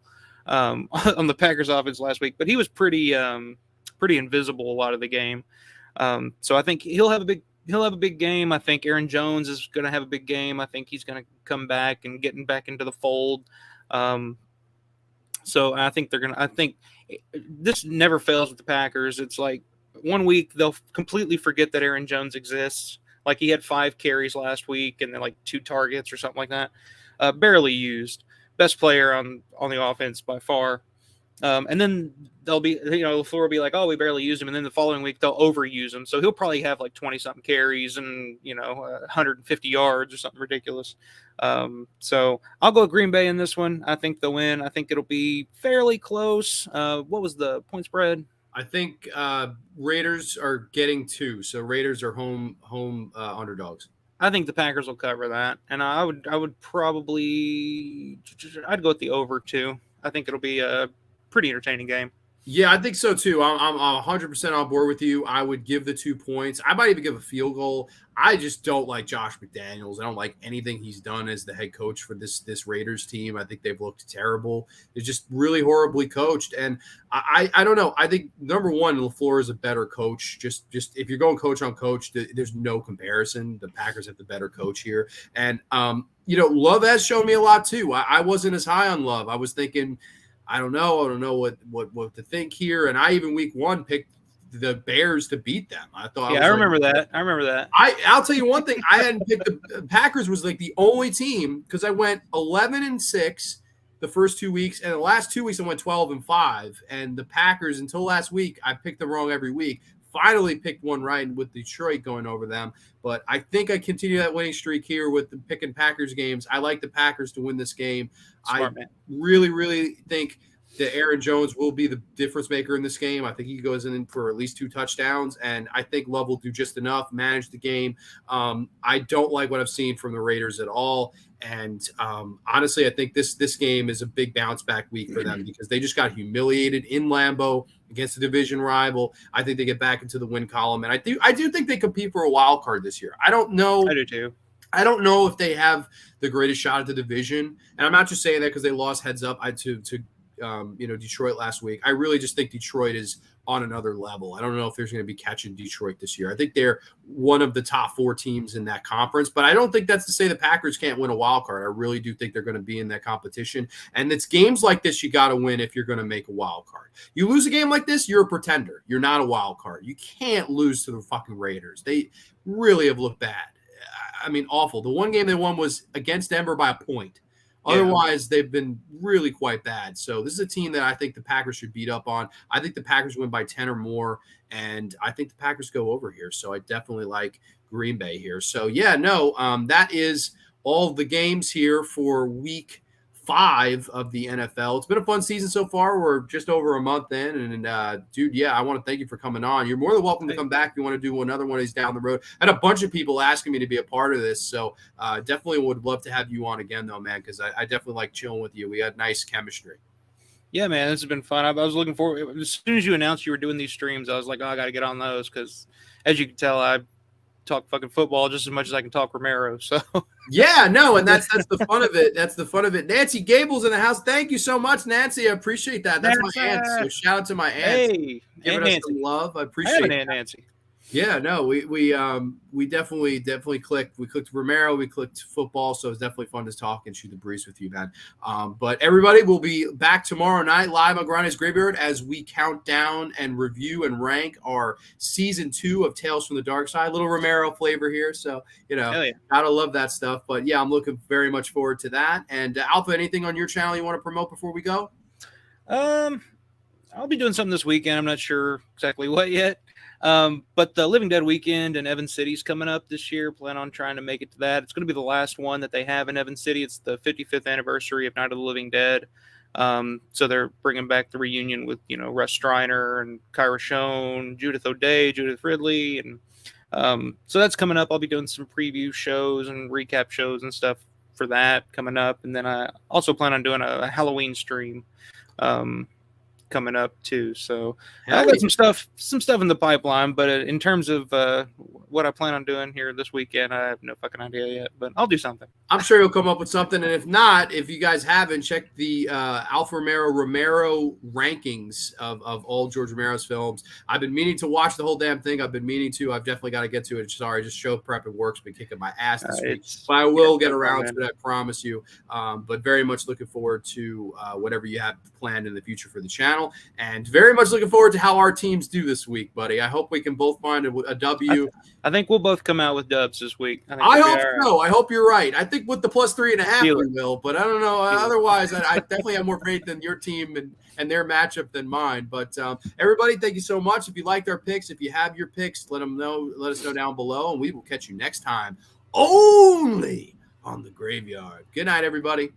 on the Packers offense last week, but he was pretty invisible a lot of the game. So I think he'll have a big game. I think Aaron Jones is going to have a big game. I think he's going to come back and getting back into the fold. So I think this never fails with the Packers. It's like 1 week they'll completely forget that Aaron Jones exists. Like he had 5 carries last week and then like 2 targets or something like that. Barely used. Best player on the offense by far. And then they'll be, LaFleur will be like, oh, we barely used him. And then the following week they'll overuse him. So he'll probably have like 20 something carries and, 150 yards or something ridiculous. So I'll go Green Bay in this one. I think they'll win. I think it'll be fairly close. What was the point spread? I think Raiders are getting 2. So Raiders are home underdogs. I think the Packers will cover that. And I would probably, I'd go with the over 2. I think it'll be a pretty entertaining game. Yeah, I think so too. I'm 100% on board with you. I would give the 2 points. I might even give a field goal. I just don't like Josh McDaniels. I don't like anything he's done as the head coach for this Raiders team. I think they've looked terrible. They're just really horribly coached. And I don't know. I think number one, LaFleur is a better coach. Just if you're going coach on coach, there's no comparison. The Packers have the better coach here. And Love has shown me a lot too. I wasn't as high on Love. I was thinking, I don't know what to think here. And I even week 1 picked the Bears to beat them. I remember that. I'll tell you one thing. I hadn't picked the Packers was like the only team, because I went 11-6 the first 2 weeks, and the last 2 weeks I went 12-5. And the Packers, until last week, I picked them wrong every week. finally picked one right with Detroit going over them. But I think I continue that winning streak here with the picking Packers games. I like the Packers to win this game. Smart man. Really, really think that Aaron Jones will be the difference maker in this game. I think he goes in for at least 2 touchdowns, and I think Love will do just enough, manage the game. I don't like what I've seen from the Raiders at all. And honestly, I think this game is a big bounce back week for them because they just got humiliated in Lambeau against a division rival. I think they get back into the win column, and I do think they compete for a wild card this year. I don't know. I do too. I don't know if they have the greatest shot at the division, and I'm not just saying that because they lost heads up to Detroit last week. I really just think Detroit is on another level. I don't know if there's going to be catching Detroit this year. I think they're one of the top 4 teams in that conference, but I don't think that's to say the Packers can't win a wild card. I really do think they're going to be in that competition. And it's games like this you got to win if you're going to make a wild card. You lose a game like this, you're a pretender. You're not a wild card. You can't lose to the fucking Raiders. They really have looked bad. I mean, awful. The one game they won was against Denver by a point. Otherwise, they've been really quite bad. So this is a team that I think the Packers should beat up on. I think the Packers win by 10 or more, and I think the Packers go over here. So I definitely like Green Bay here. So, that is all the games here for week 5 of the NFL. It's been a fun season so far. We're just over a month in. And, dude, I want to thank you for coming on. You're more than welcome to come back if you want to do another one of these down the road. I had a bunch of people asking me to be a part of this. So definitely would love to have you on again, though, man, because I definitely like chilling with you. We had nice chemistry. Yeah, man, this has been fun. I was looking forward. As soon as you announced you were doing these streams, I was like, I got to get on those because, as you can tell, I talk fucking football just as much as I can talk Romero. So and that's the fun of it. That's the fun of it. Nancy Gable's in the house. Thank you so much, Nancy. I appreciate that. That's my aunt. So shout out to my aunt. Hey, giving us some love. I appreciate it. Aunt Nancy. Yeah, no, we definitely clicked. We clicked Romero, we clicked football, so it's definitely fun to talk and shoot the breeze with you, man. But everybody will be back tomorrow night live on Grande's Graveyard as we count down and review and rank our season 2 of Tales from the Dark Side. Little Romero flavor here, so gotta love that stuff. But yeah, I'm looking very much forward to that. And Alpha, anything on your channel you want to promote before we go? I'll be doing something this weekend. I'm not sure exactly what yet. But the Living Dead weekend in Evans City is coming up this year. Plan on trying to make it to that. It's going to be the last one that they have in Evans City. It's the 55th anniversary of Night of the Living Dead. So they're bringing back the reunion with, Russ Striner and Kyra Schoen, Judith O'Day, Judith Ridley. And so that's coming up. I'll be doing some preview shows and recap shows and stuff for that coming up. And then I also plan on doing a Halloween stream coming up too. So I got some stuff in the pipeline, but in terms of what I plan on doing here this weekend, I have no fucking idea yet, but I'll do something. I'm sure you'll come up with something. And if not, if you guys haven't, check the Alfa Romero rankings of all George Romero's films. I've been meaning to watch the whole damn thing. I've definitely got to get to it. Sorry, just show prep and work's been kicking my ass this week. But I will get around to it, I promise you. But very much looking forward to whatever you have planned in the future for the channel. And very much looking forward to how our teams do this week, buddy. I hope we can both find a W. I think we'll both come out with dubs this week. I hope so. I hope you're right. I think with the plus 3.5 we will, but I don't know. Otherwise, I definitely have more faith in your team and their matchup than mine. But everybody, thank you so much. If you liked our picks, if you have your picks, let us know down below, and we will catch you next time only on the Graveyard. Good night, everybody.